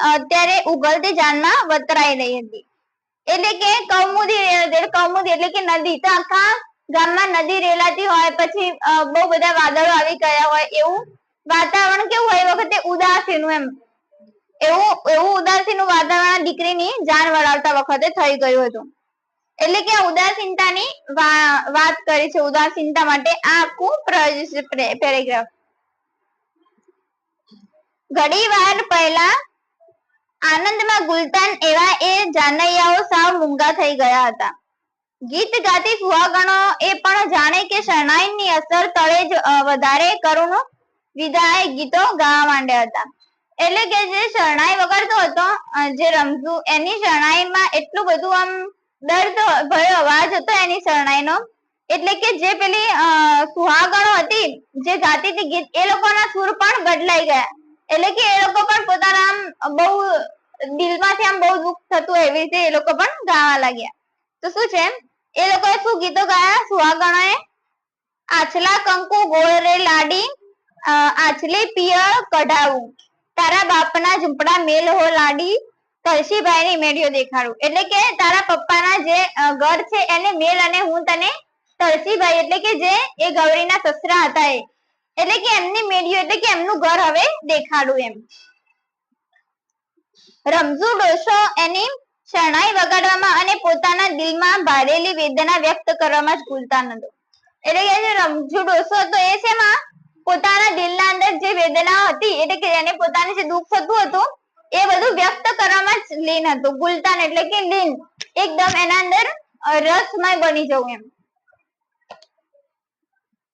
અત્યારે ઉગલતી જાનમાં વતરાઈ રહી હતી. એટલે કે કૌમુદી એટલે કે નદી. તો આખા ગામમાં નદી રેલાતી હોય પછી બહુ બધા વાદળો આવી ગયા હોય એવું વાતાવરણ કેવું હોય એ વખતે ઉદાસીનું એમ એવું ઉદાસીનું વાતાવરણ દીકરીની જાન વળાવતા વખતે થઈ ગયું હતું. એટલે કે ઉદાસીનતાની વાત કરી છે, ઉદાસીનતા માટે આ આખું પેરેગ્રાફ. ઘણી વાર પહેલા આનંદમાં ગુલતાન એવા એ જાનૈયાઓ સાવ મૂંગા થઈ ગયા હતા. ગીત ગાતી સુહાગણો એ પણ જાણે કે શરણાઈની અસર તળે જ વધારે કરુણ વિદાય ગીતો ગાવા માંડ્યા હતા. એટલે કે જે શરણાઈ વગાડતો હતો જે રમઝુ, એની શરણાઈમાં એટલું બધું આમ દર્દ ભર્યો અવાજ હતો એની શરણાઈનો, એટલે કે જે પેલી સુહાગણો હતી જે ગાતી હતી ગીત, એ લોકોના સુર પણ બદલાઈ ગયા. એટલે કે એ લોકો પણ પોતાના આમ બહુ દિલમાંથી આમ બહુ દુઃખ થતું એવી રીતે એ લોકો પણ ગાવા લાગ્યા. તો શું છે, એ લોકોએ શું ગીતો ગાયા સુહાગણોએ? આછલા કંકુ ગોળ રે લાડી, આછલી પિયળ કઢાવું, તારા બાપના ઝૂંપડા મેલ હો લાડી, કળશીભાઈ ની મેળીઓ દેખાડું. એટલે કે તારા પપ્પાના જે ઘર છે એને મેલ અને હું તને તળસીભાઈ એટલે કે જે એ ગૌરીના સસરા હતા એ, એટલે કે એમની મેળીઓ એટલે કે એમનું ઘર હવે દેખાડું એમ. રમઝુ ડોસો એની શરણાઈ વગાડવામાં અને પોતાના દિલમાં ભારેલી વેદના વ્યક્ત કરવામાં જ ભૂલતા નતો. એટલે કે જે રમઝુ ડોસો હતો એ શેમાં પોતાના દિલના અંદર જે વેદના હતી, એટલે કે એને પોતાને જે દુઃખ થતું હતું એ બધું વ્યક્ત કરવામાં જ લીન હતું. ગુલતાન એટલે કે લીન, એકદમ એના અંદર રસમય બની જવું એમ.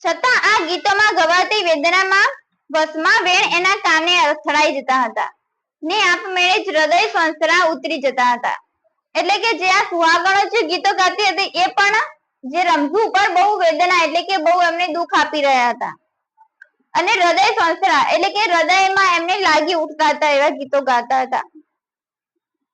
છતાં આ ગીતોમાં ગવાતી વેદનામાં વસમાં વેણ એના કાને અથડાઈ જતા હતા ને આપમેળે જ હૃદય સંસરા ઉતરી જતા હતા. એટલે કે જે આ સુહાગણો જે ગીતો ગાતી હતી એ પણ જે રમઝુ ઉપર બહુ વેદના એટલે કે બહુ એમને દુઃખ આપી રહ્યા હતા અને હૃદય સંસરા એટલે કે હૃદયમાં એમને લાગી ઉઠતા હતા એવા ગીતો ગાતા હતા.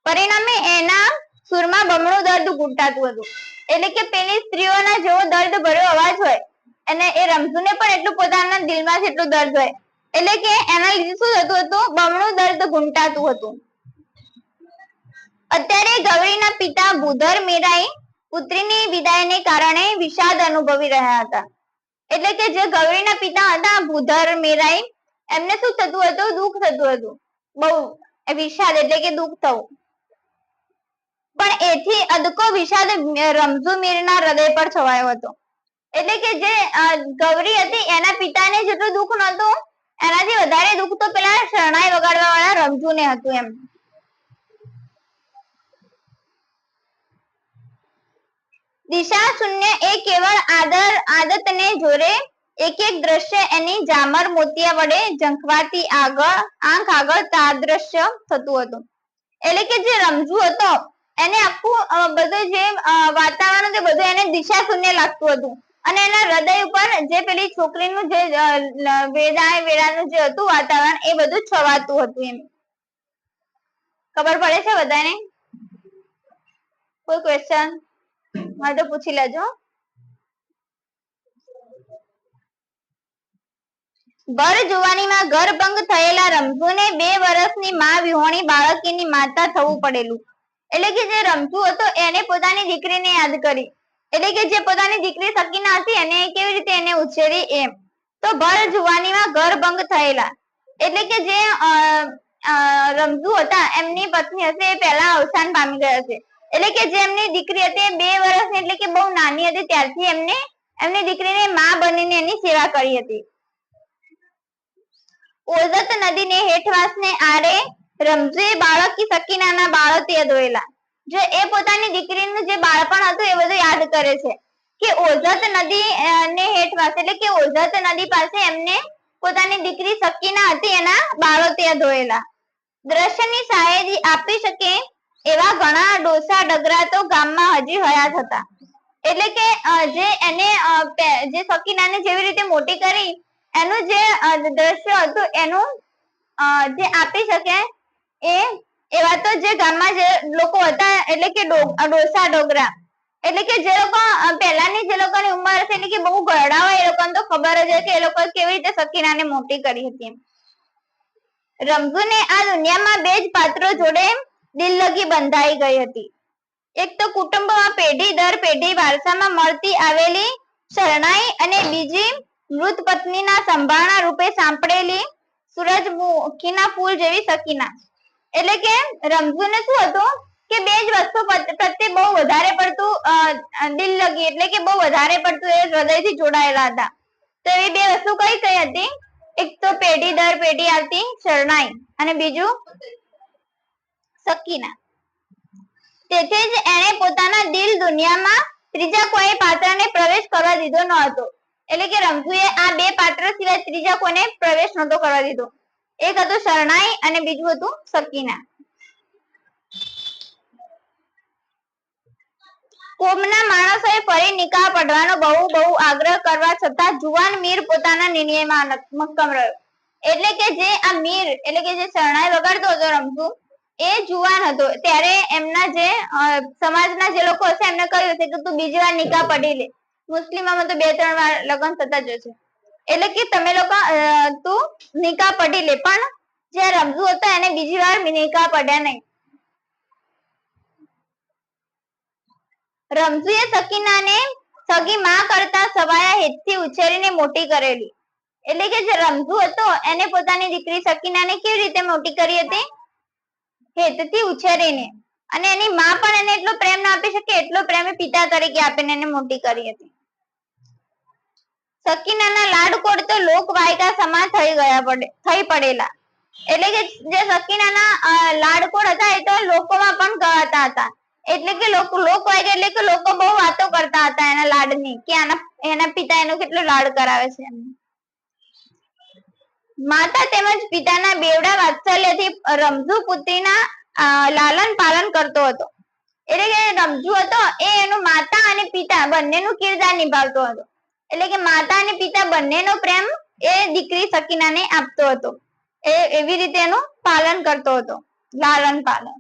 પરિણામે એના સુરમાં બમણું દર્દ ઘૂંટાતું હતું. એટલે કે પેલી સ્ત્રીઓના જેવો દર્દ ભર્યો અવાજ હોય અને એ રમઝુને પણ એટલું પોતાના દિલમાં એટલું દર્દ હોય, એટલે કે એના લીધે શું થતું હતું, બમણું દર્દ ઘૂંટાતું હતું. અત્યારે ગૌરીના પિતા ભૂધર મેરાઈ પુત્રીની વિદાયને કારણે વિષાદ અનુભવી રહ્યા હતા. એટલે કે જે ગૌરીના પિતા હતા ભૂધર મેરાઈ, એમને શું થતું હતું, દુઃખ થતું હતું બહુ, વિષાદ એટલે કે દુઃખ થવું. પણ એથી અદકો વિષાદ રમઝુ મીરના હૃદય પર છવાયો હતો. એટલે કે જે ગૌરી હતી એના પિતાને જેટલું દુઃખ નહોતું, એનાથી વધારે દુઃખ તો પેલા શરણાઈ વગાડવા વાળા રમઝુને હતું એમ. દિશા શૂન્ય એ કેવળ આદતને જોરે એક એક દ્રશ્ય એની જામર મોતિયા વડે ઝંખવાતી આંખ આગળ તાદ્રશ્ય થતું હતું. એટલે કે જે રમઝુ હતો એને આખું બધું જે વાતાવરણ તે બધું એને દિશા શૂન્ય લાગતું હતું અને એના હૃદય ઉપર જે પેલી છોકરીનું જે વેળાનું જે હતું વાતાવરણ એ બધું છવાતું હતું એમ. ખબર પડે છે બધાને? કોઈ ક્વેશ્ચન હોય તો પૂછી લેજો. ભર જુવાનીમાં ઘરભંગ થયેલા રમઝુને 2 વર્ષની માં વિહોણી બાળકીની માતા થવું પડેલું. એટલે કે જે રમઝુ હતો એને પોતાની દીકરીને યાદ કરી, એટલે કે જે પોતાની દીકરી સકીના હતી એને કેવી રીતે એને ઉછેરી એમ. તો ભર જુવાનીમાં ઘરભંગ થયેલા એટલે કે જે રમઝુ હતા એમની પત્ની હશે એ પહેલા અવસાન પામી ગયા હશે. એટલે કે જે એમની દીકરી હતી 2 વર્ષની એટલે કે બહુ નાની હતી ત્યારથી એમની દીકરીને માં બનીને એની સેવા કરી હતી. ઓઝત નદીને હેઠવાસને આરે રમઝુએ બાળકી સકીનાના બાળોતિયા ધોયેલા. જો એ પોતાની દીકરીનું જે બાળપણ હતું એ બધું યાદ કરે છે કે ઓઝત નદી ને હેઠવાસ એટલે કે ઓઝત નદી પાસે એમને પોતાની દીકરી સકીના હતી એના બાળોતિયા ધોયેલા. દ્રશ્યની શાયરી આપી શકે એવા ઘણા ડોસા ડગરા તો ગામમાં હજી હયાત હતા. એટલે કે જે એને જે સકીનાને જેવી રીતે મોટી કરી એનું જે દ્રશ્ય હતું એનું જે આપી શકે એ એવા તો જે ગામમાં જે લોકો હતા એટલે કે ડોસા ડોગરા, એટલે કે જે લોકો પહેલાની જે લોકોની ઉંમર હશે એટલે કે બહુ ઘરડા હોય એ લોકોને તો ખબર જ હોય કે એ લોકો કેવી રીતે સકીનાને મોટી કરી હતી. રમઝુને આ દુનિયામાં 2 જ પાત્રો જોડે દિલ્લગી બંધાઈ ગઈ હતી. એક તો કુટુંબમાં પેઢી દર પેઢી વારસામાં મળતી આવેલી શરણાઈ અને બીજી મૃત પત્નીના સંભારણા રૂપે સાંપડેલી સૂરજમુખીના ફૂલ જેવી સકીના. એટલે કે રમઝુને શું હતું કે બે જ વસ્તુ પ્રત્યે બહુ વધારે પડતું દિલ લગી એટલે કે બહુ વધારે પડતું એ હૃદયથી જોડાયેલા હતા. તો એવી બે વસ્તુ કઈ કઈ હતી? એક તો પેઢી દર પેઢી આવતી શરણાઈ અને બીજું સકીના. તેથી જ એણે પોતાના દિલ દુનિયામાં ત્રીજા કોઈ પાત્રને પ્રવેશ કરવા દીધો ન હતો. એટલે કે રમઝુએ આ બે પાત્ર સિવાય ત્રીજા કોઈને પ્રવેશ નહોતો કરવા દીધો. એક હતું શરણાઈ અને બીજું હતું સકીના. કોમના માણસોએ ફરી નિકાહ પઢવાનો બહુ આગ્રહ કરવા છતાં જુવાન મીર પોતાના નિર્ણયમાં મક્કમ રહ્યો. એટલે કે જે આ મીર એટલે કે જે શરણાઈ વગાડતો હતો રમઝુ, એ જુવાન હતો. ત્યારે એમના જે સમાજના જે લોકો હશે એમને કહ્યું છે કે તું બીજી વાર નિકાહ પઢી લે. મુસ્લિમોમાં તો 2-3 વાર લગ્ન થતા જ છે. એટલે કે તમે લોકો તું નિકાહ પઢી લે. પણ જે રમઝુ હતો એને બીજી વાર નિકાહ પઢ્યા નહીં. રમઝુએ સકીનાને સગી માં કરતા સવાયા હેતથી ઉછેરીને મોટી કરેલી. એટલે કે જે રમઝુ હતો એને પોતાની દીકરી સકીનાને કેવી રીતે મોટી કરી હતી? હેતથી ઉછેરીને. અને એની માં પણ એને એટલો પ્રેમ ના આપી શકે એટલો પ્રેમ પિતા તરીકે આપીને એને મોટી કરી હતી. સકીનાના લાડકોડ તો લોકવાયકા સમાન થઈ પડેલા. એટલે કે જે સકીનાના લાડકોડ હતા એ તો લોકોમાં પણ ગવાતા હતા. એટલે કે લોકવાયકા એટલે કે લોકો બહુ વાતો કરતા હતા એના લાડની, કે એના પિતા એનો કેટલો લાડ કરાવે છે. માતા તેમજ પિતાના બેવડા વાત્સલ્યથી રમઝુ પુત્રીના લાલન પાલન કરતો હતો. એટલે કે રમઝુ હતો એ એનું માતા અને પિતા બંનેનું કિરદાર નિભાવતો હતો. એટલે કે માતા અને પિતા બંનેનો પ્રેમ એ દીકરી સકીનાને આપતો હતો. એવી રીતે એનું પાલન કરતો હતો, લાલન પાલન.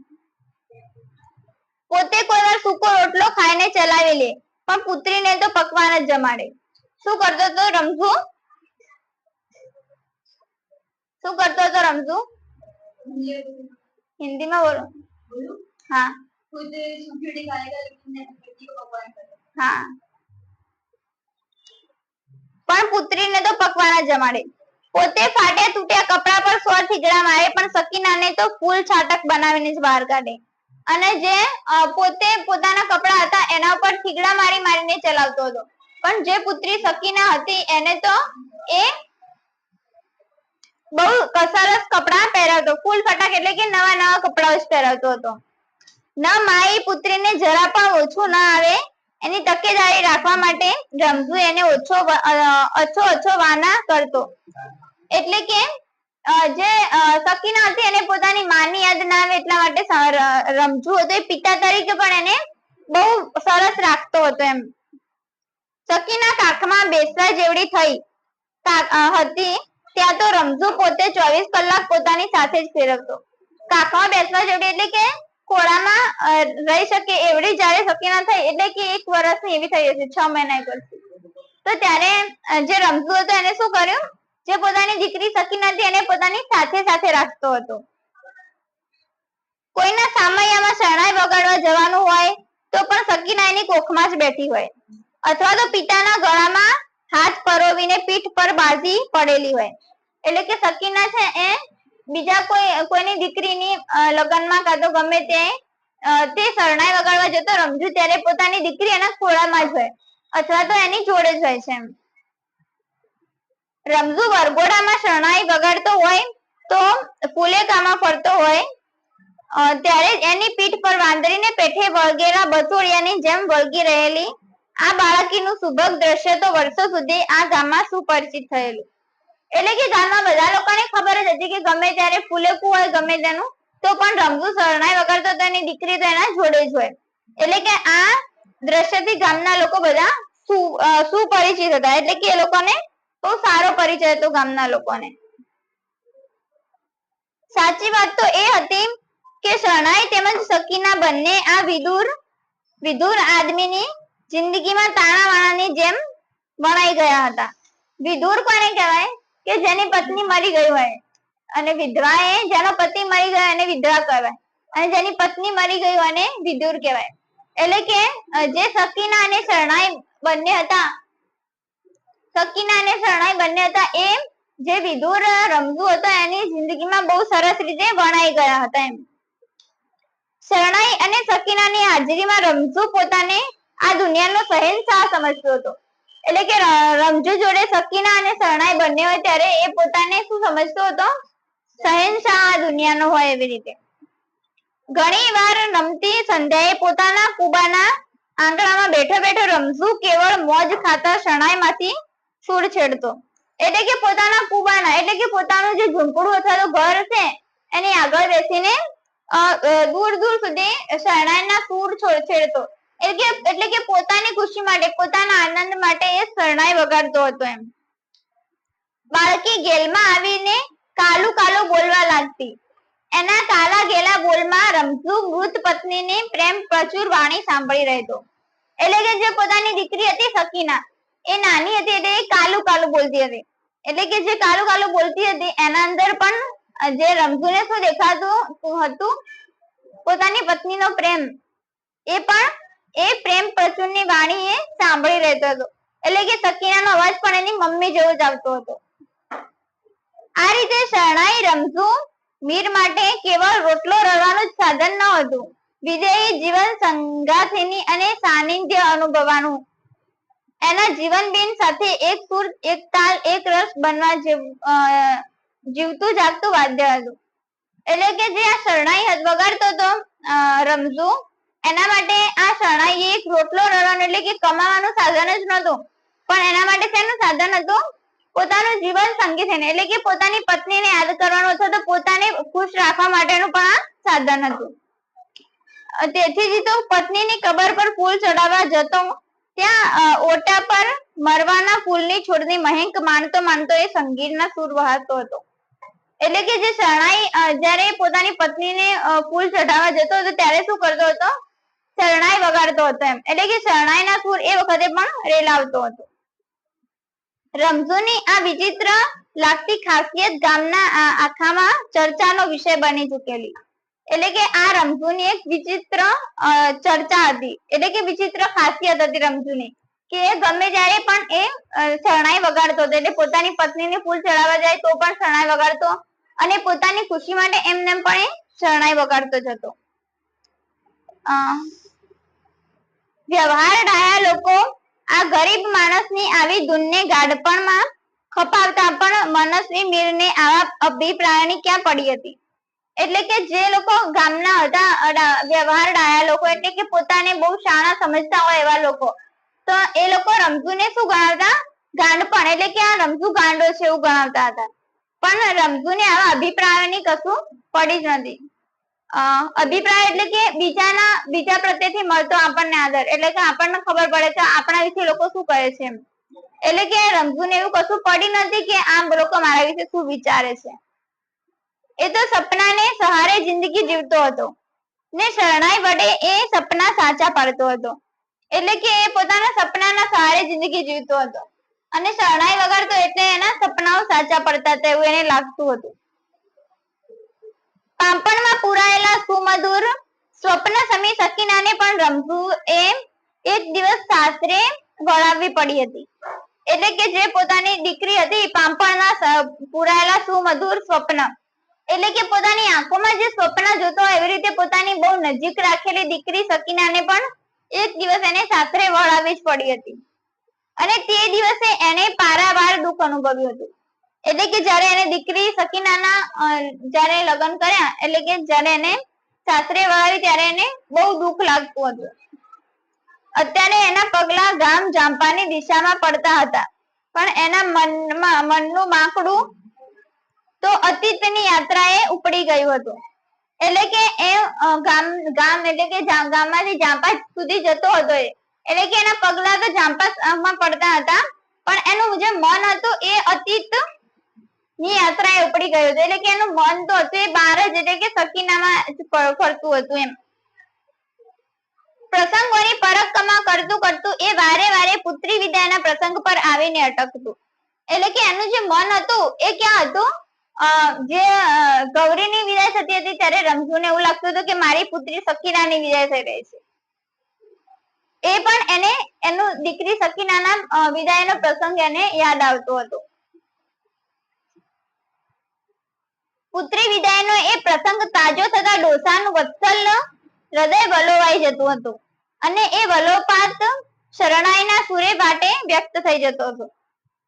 પોતે કોઈ વાર સૂકો રોટલો ખાઈને ચલાવી લે, પણ પુત્રીને તો પકવાન જ જમાડે. શું કરતો હતો રમઝુ? શું કરતો હતો રમઝુ? હિન્દીમાં બોલો. હા હા. પણ પુત્રીને તો પકવાન જ જમાડે. પોતે ફાટ્યા તૂટ્યા કપડા પર 100 થીગડા મારે, પણ સકીનાને તો ફૂલ છાટક બનાવીને જ બહાર કાઢે. અને જે પોતે પોતાના કપડા હતા એના ઉપર થીગડા મારીને ચલાવતો હતો. પણ જે પુત્રી સકીના હતી એને તો એ બહુ સરસ કપડા પહેરાવતો, ફૂલ ફટાક એટલે કે નવા કપડાઓ જ પહેરાવતો હતો. ન માઈ પુત્રીને જરા પણ ઓછું ના આવે એની તકેદારી રાખવા માટે રમઝુ એને ઓછો વાના કરતો. એટલે કે જે સકીના હતી એને પોતાની માની યાદ ના આવે એટલા માટે રમઝુ હતો એ પિતા તરીકે પણ એને બહુ સરસ રાખતો હતો એમ. સકીના કાખમાં બેસવા જેવડી હતી ત્યાં તો રમઝુ પોતે 24 કલાક પોતાની સાથે જ ફેરવતો. કાખમાં બેસવા જેવડી એટલે કે ખોળામાં રહી શકે એવડી જયારે સકીના થઈ એટલે કે 1 વર્ષની એવી થઈ હશે, 6 મહિના પછી. તો ત્યારે જે રમઝુ હતો એને શું કર્યું, જે પોતાની દીકરી સકીના હતી એને પોતાની સાથે રાખતો હતો. કોઈના સામૈયામાં શરણાઈ વગાડવા જવાનું હોય તો પણ સકીના એની કોખમાં જ બેઠી હોય, અથવા તો પિતાના ગળામાં હાથ પરોવીને પીઠ પર બાજી પડેલી હોય. એટલે કે સકીના છે એ બીજા કોઈની દીકરીની લગ્નમાં કાં તો ગમે તે શરણાઈ વગાડવા જતો રમઝુ ત્યારે પોતાની દીકરી એના ખોળામાં જ હોય અથવા તો એની જોડે જ હોય છે એમ. રમઝુ વરઘોડામાં શરણાઈ વગાડતો હોય તો ફુલેકામાં ફરતો હોય ત્યારે એની પીઠ પર વાંદરીને પેઠે વળગેલા બથોડિયાની જેમ વળગી રહેલી આ બાળકીનું સુભગ દ્રશ્ય તો વર્ષો સુધી આ ગામમાં સુપરિચિત થયેલું. એટલે કે ગામમાં બધા લોકોને ખબર જ હતી કે ગમે ત્યારે ફુલેકું હોય ગમે તેનું તો પણ રમઝુ શરણાઈ વગાડતો તો એની દીકરી તો એના જોડે જ હોય. એટલે કે આ દ્રશ્યથી ગામના લોકો બધા સુપરિચિત હતા. એટલે કે એ લોકોને બહુ સારો પરિચય હતો ગામના લોકોને. સાચી વાત તો એ હતી કે શરણાઈ તેમજ સકીના બંને આ વિધુર આદમીની જિંદગીમાં તાણાવાણાની જેમ વણાઈ ગયા હતા. વિધુર કોને કહેવાય? કે જેની પત્ની મરી ગઈ હોય. અને વિધવા એ જેનો પતિ મરી ગયો એને વિધવા કહેવાય. અને જેની પત્ની મરી ગઈ હોય એને વિધુર કહેવાય. એટલે કે જે સકીના અને શરણાઈ બંને હતા એ જે વિધુર રમઝુ હતો એની જિંદગીમાં બહુ સરસ રીતે વણાઈ ગયા હતા એમ. શરણાઈ અને સકીનાની હાજરીમાં રમઝુ પોતાને આ દુનિયાનો શહેનશાહ સમજતો હતો. એટલે કે રમઝુ જોડે સકીના અને શરણાઈ બંને હોય ત્યારે એ પોતાને શું સમજતો હતો? શહેનશાહ આ દુનિયાનો હોય એવી રીતે. ઘણી વાર નમતી સંધ્યાએ પોતાના કુબાના આંગણામાં બેઠો બેઠો રમઝુ કેવળ મોજ ખાતા શરણાઈમાંથી સૂર છેડતો. એટલે કે પોતાના કુબાના એટલે કે પોતાનું જે ઝૂંપડું અથવા તો ઘર છે એની આગળ બેસીને દૂર દૂર સુધી શરણાઈના સૂર છેડતો. એટલે કે પોતાની ખુશી માટે, પોતાના આનંદ માટે એ શરણાઈ વગાડતો હતો એમ. બાળકી ગેલમાં આવીને કાલું કાલું બોલવા લાગતી. એના કાલા ગેલા બોલમાં રમઝુ મૃત પત્નીની પ્રેમ પ્રચુર વાણી સાંભળી રહેતો. એટલે કે જે પોતાની દીકરી હતી સકીના, એ નાની હતી એટલે એ કાલું કાલું બોલતી હતી. એટલે કે જે કાલું કાલું બોલતી હતી એના અંદર પણ જે રમઝુને શું દેખાતું હતું? પોતાની પત્નીનો પ્રેમ. એ પણ એ પ્રેમ પ્રચુરની વાણી એ સાંભળી રહેતો હતો. એટલે કે સકીનાનો અવાજ પણ એની મમ્મી જેવો જ આવતો હતો. આ રીતે શરણાઈ રમઝુ મીર માટે કેવળ રોટલો રળવાનું જ સાધન ન હતું, વિજયી જીવન સંગાથીની અને સાનિધ્ય અનુભવવાનું, એના જીવનબીન સાથે એક સુર, એક તાલ, એક રસ બનવા જીવતું જાગતું વાદ્ય હતું. એટલે કે જે આ શરણાઈ વગાડતો હતો રમઝુ, એના માટે આ શરણાઈ એક રોટલો રળવાનું એટલે કે કમાવાનું સાધન જ નહોતું, પણ એના માટે શેનું સાધન હતું? પોતાનું જીવન સંગી થઈને એટલે કે પોતાની પત્નીને યાદ કરવાનું અથવા તો પોતાને ખુશ રાખવા માટેનું પણ આ સાધન હતું. તેથી જ તો પત્નીની કબર પર ફૂલ ચડાવવા જતો, ત્યાં ઓટા પર મરવાના ફૂલની છોડની મહેક માનતો માનતો એ સંગીતના સૂર વહાતો હતો. એટલે કે જે શરણાઈ જ્યારે પોતાની પત્નીને ફૂલ ચઢાવવા જતો હતો ત્યારે શું કરતો હતો? શરણાઈ વગાડતો હતો એમ. એટલે કે શરણાઈના સૂર એ વખતે પણ રેલાવતો હતો. રમઝુની આ વિચિત્ર લાગતી ખાસિયત ગામના આખામાં ચર્ચાનો વિષય બની ચૂકેલી. એટલે કે આ રમઝુની એક વિચિત્ર ચર્ચા હતી. એટલે કે વિચિત્ર ખાસિયત હતી રમઝુની, કે ગમે ત્યારે પણ એ શરણાઈ વગાડતો હતો. એટલે પોતાની પત્નીને ફૂલ ચડાવવા જાય તો પણ શરણાઈ વગાડતો, અને પોતાની ખુશી માટે એમને પણ એ શરણાઈ વગાડતો જ હતો. વ્યવહાર ડાયા લોકો આ ગરીબ માણસની આવી ધૂનને ગાઢપણમાં ખપાવતા પણ મનસ્વી મીરને આવા અભિપ્રાયની ક્યાં પડી હતી. એટલે કે જે લોકો ગામના હતા વ્યવહાર ડાયા લોકો, એટલે કે પોતાને બહુ શાણા સમજતા હોય એવા લોકો, તો એ લોકો રમઝુને શું ગણાવતા? ગાંડપણ. એટલે કે આ રમઝુ ગાંડો છે એવું ગણાવતા હતા. પણ રમઝુને આવા અભિપ્રાયોની કશું પડી જ નથી. અભિપ્રાય એટલે કે બીજા પ્રત્યેથી મળતો આપણને આદર, એટલે કે આપણને ખબર પડે કે આપણા વિશે લોકો શું કહે છે એમ. એટલે કે રમઝુને એવું કશું પડી નથી કે આમ લોકો મારા વિશે શું વિચારે છે. એ તો સપનાને સહારે જિંદગી જીવતો હતો ને શરણાઈ વડે એ સપના સાચા પાડતો હતો. એટલે કે એ પોતાના સપનાના સહારે જિંદગી જીવતો હતો અને શરણાઈ વગાડતો એટલે એના સપનાઓ સાચા પડતા હતા એવું એને લાગતું હતું. પાંપણમાં પુરાયેલા સુમધુર સ્વપ્ન સમી સકીનાને પણ રમઝુ એક દિવસ સાસરે વળાવવી પડી હતી. એટલે કે જે પોતાની દીકરી હતી, પાંપણના પુરાયેલા સુમધુર સ્વપ્ન, એટલે કે પોતાની આંખોમાં જે સ્વપ્ન જોતો હોય એવી રીતે પોતાની બહુ નજીક રાખેલી દીકરી સકીનાને પણ એક દિવસ એને સાસરે વળાવવી જ પડી હતી. અને તે દિવસે એને પારાવાર દુઃખ અનુભવ્યું હતું. એટલે કે જયારે એને દીકરી સકીનાના જયારે લગ્ન કર્યા, એટલે કે જયારે એને સાસરે વળાવી ત્યારે એને બહુ દુઃખ લાગતું હતું. અત્યારે એના પગલા ગામ જાંપાની દિશામાં પડતા હતા, પણ એના મનનું બાંકડું તો અતીતની યાત્રાએ ઉપડી ગયું હતું. એટલે કે એ ગામ એટલે કે ગામમાંથી જાંપા સુધી જતો હતો. એટલે કે એના પગલા તો જાંપામાં પડતા હતા, પણ એનું જે મન હતું એ અતીત ની યાત્રાએ ઉપડી ગયું હતું. એટલે કે એનું મન તો હતું એ બહાર જ, એટલે કે સકીનામાં ફરતું હતું એમ. પ્રસંગોની પરક્રમા કરતું કરતું એ વારે વારે પુત્રી વિદાયના પ્રસંગ પર આવીને અટકતું. એટલે કે એનું જે મન હતું એ ક્યાં હતું? જે ગૌરીની વિદાય થતી હતી ત્યારે રમઝુને એવું લાગતું હતું કે મારી પુત્રી સકીનાની વિદાય થઈ રહી છે. એ પણ એને એનું દીકરી સકીનાના વિદાયનો પ્રસંગ એને યાદ આવતો હતો. પુત્રી વિદાયનો એ પ્રસંગ તાજો થતા ડોસાનું વત્સલ હૃદય વલોવાઈ જતું હતું અને એ વલોપાત શરણાઈના સુરે પાટે વ્યક્ત થઈ જતો હતો.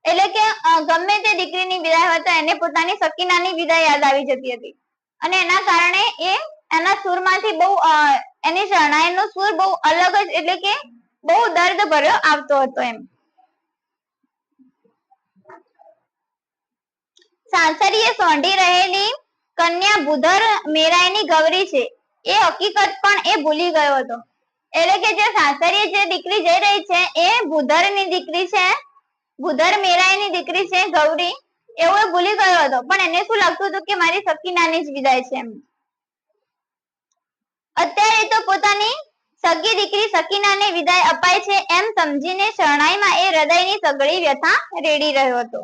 એટલે કે ગમે તે દીકરીની વિદાય હોય તો એને પોતાની સકીનાની વિદાય યાદ આવી જતી હતી અને એના કારણે એ એના સુરમાંથી બહુ એની શરણાઈનો સુર બહુ અલગ જ એટલે કે બહુ દર્દ ભર્યો આવતો હતો એમ. સાસરીએ સોંઢી રહેલી કન્યા ભૂધર મેરાઈની ગૌરી છે એ હકીકત પણ એ ભૂલી ગયો હતો. એટલે કે જે સાસરીએ જે દીકરી જઈ રહી છે એ ભૂધરની દીકરી છે, ભૂધર મેરાઈની દીકરી છે ગૌરી, એવું એ ભૂલી ગયો હતો. પણ એને શું લાગતું હતું કે મારી સકીનાની જ વિદાય છે એમ. અત્યારે તો પોતાની સગી દીકરી સકીનાને વિદાય અપાય છે એમ સમજીને શરણાઈમાં એ હૃદયની સઘળી વ્યથા રેડી રહ્યો હતો.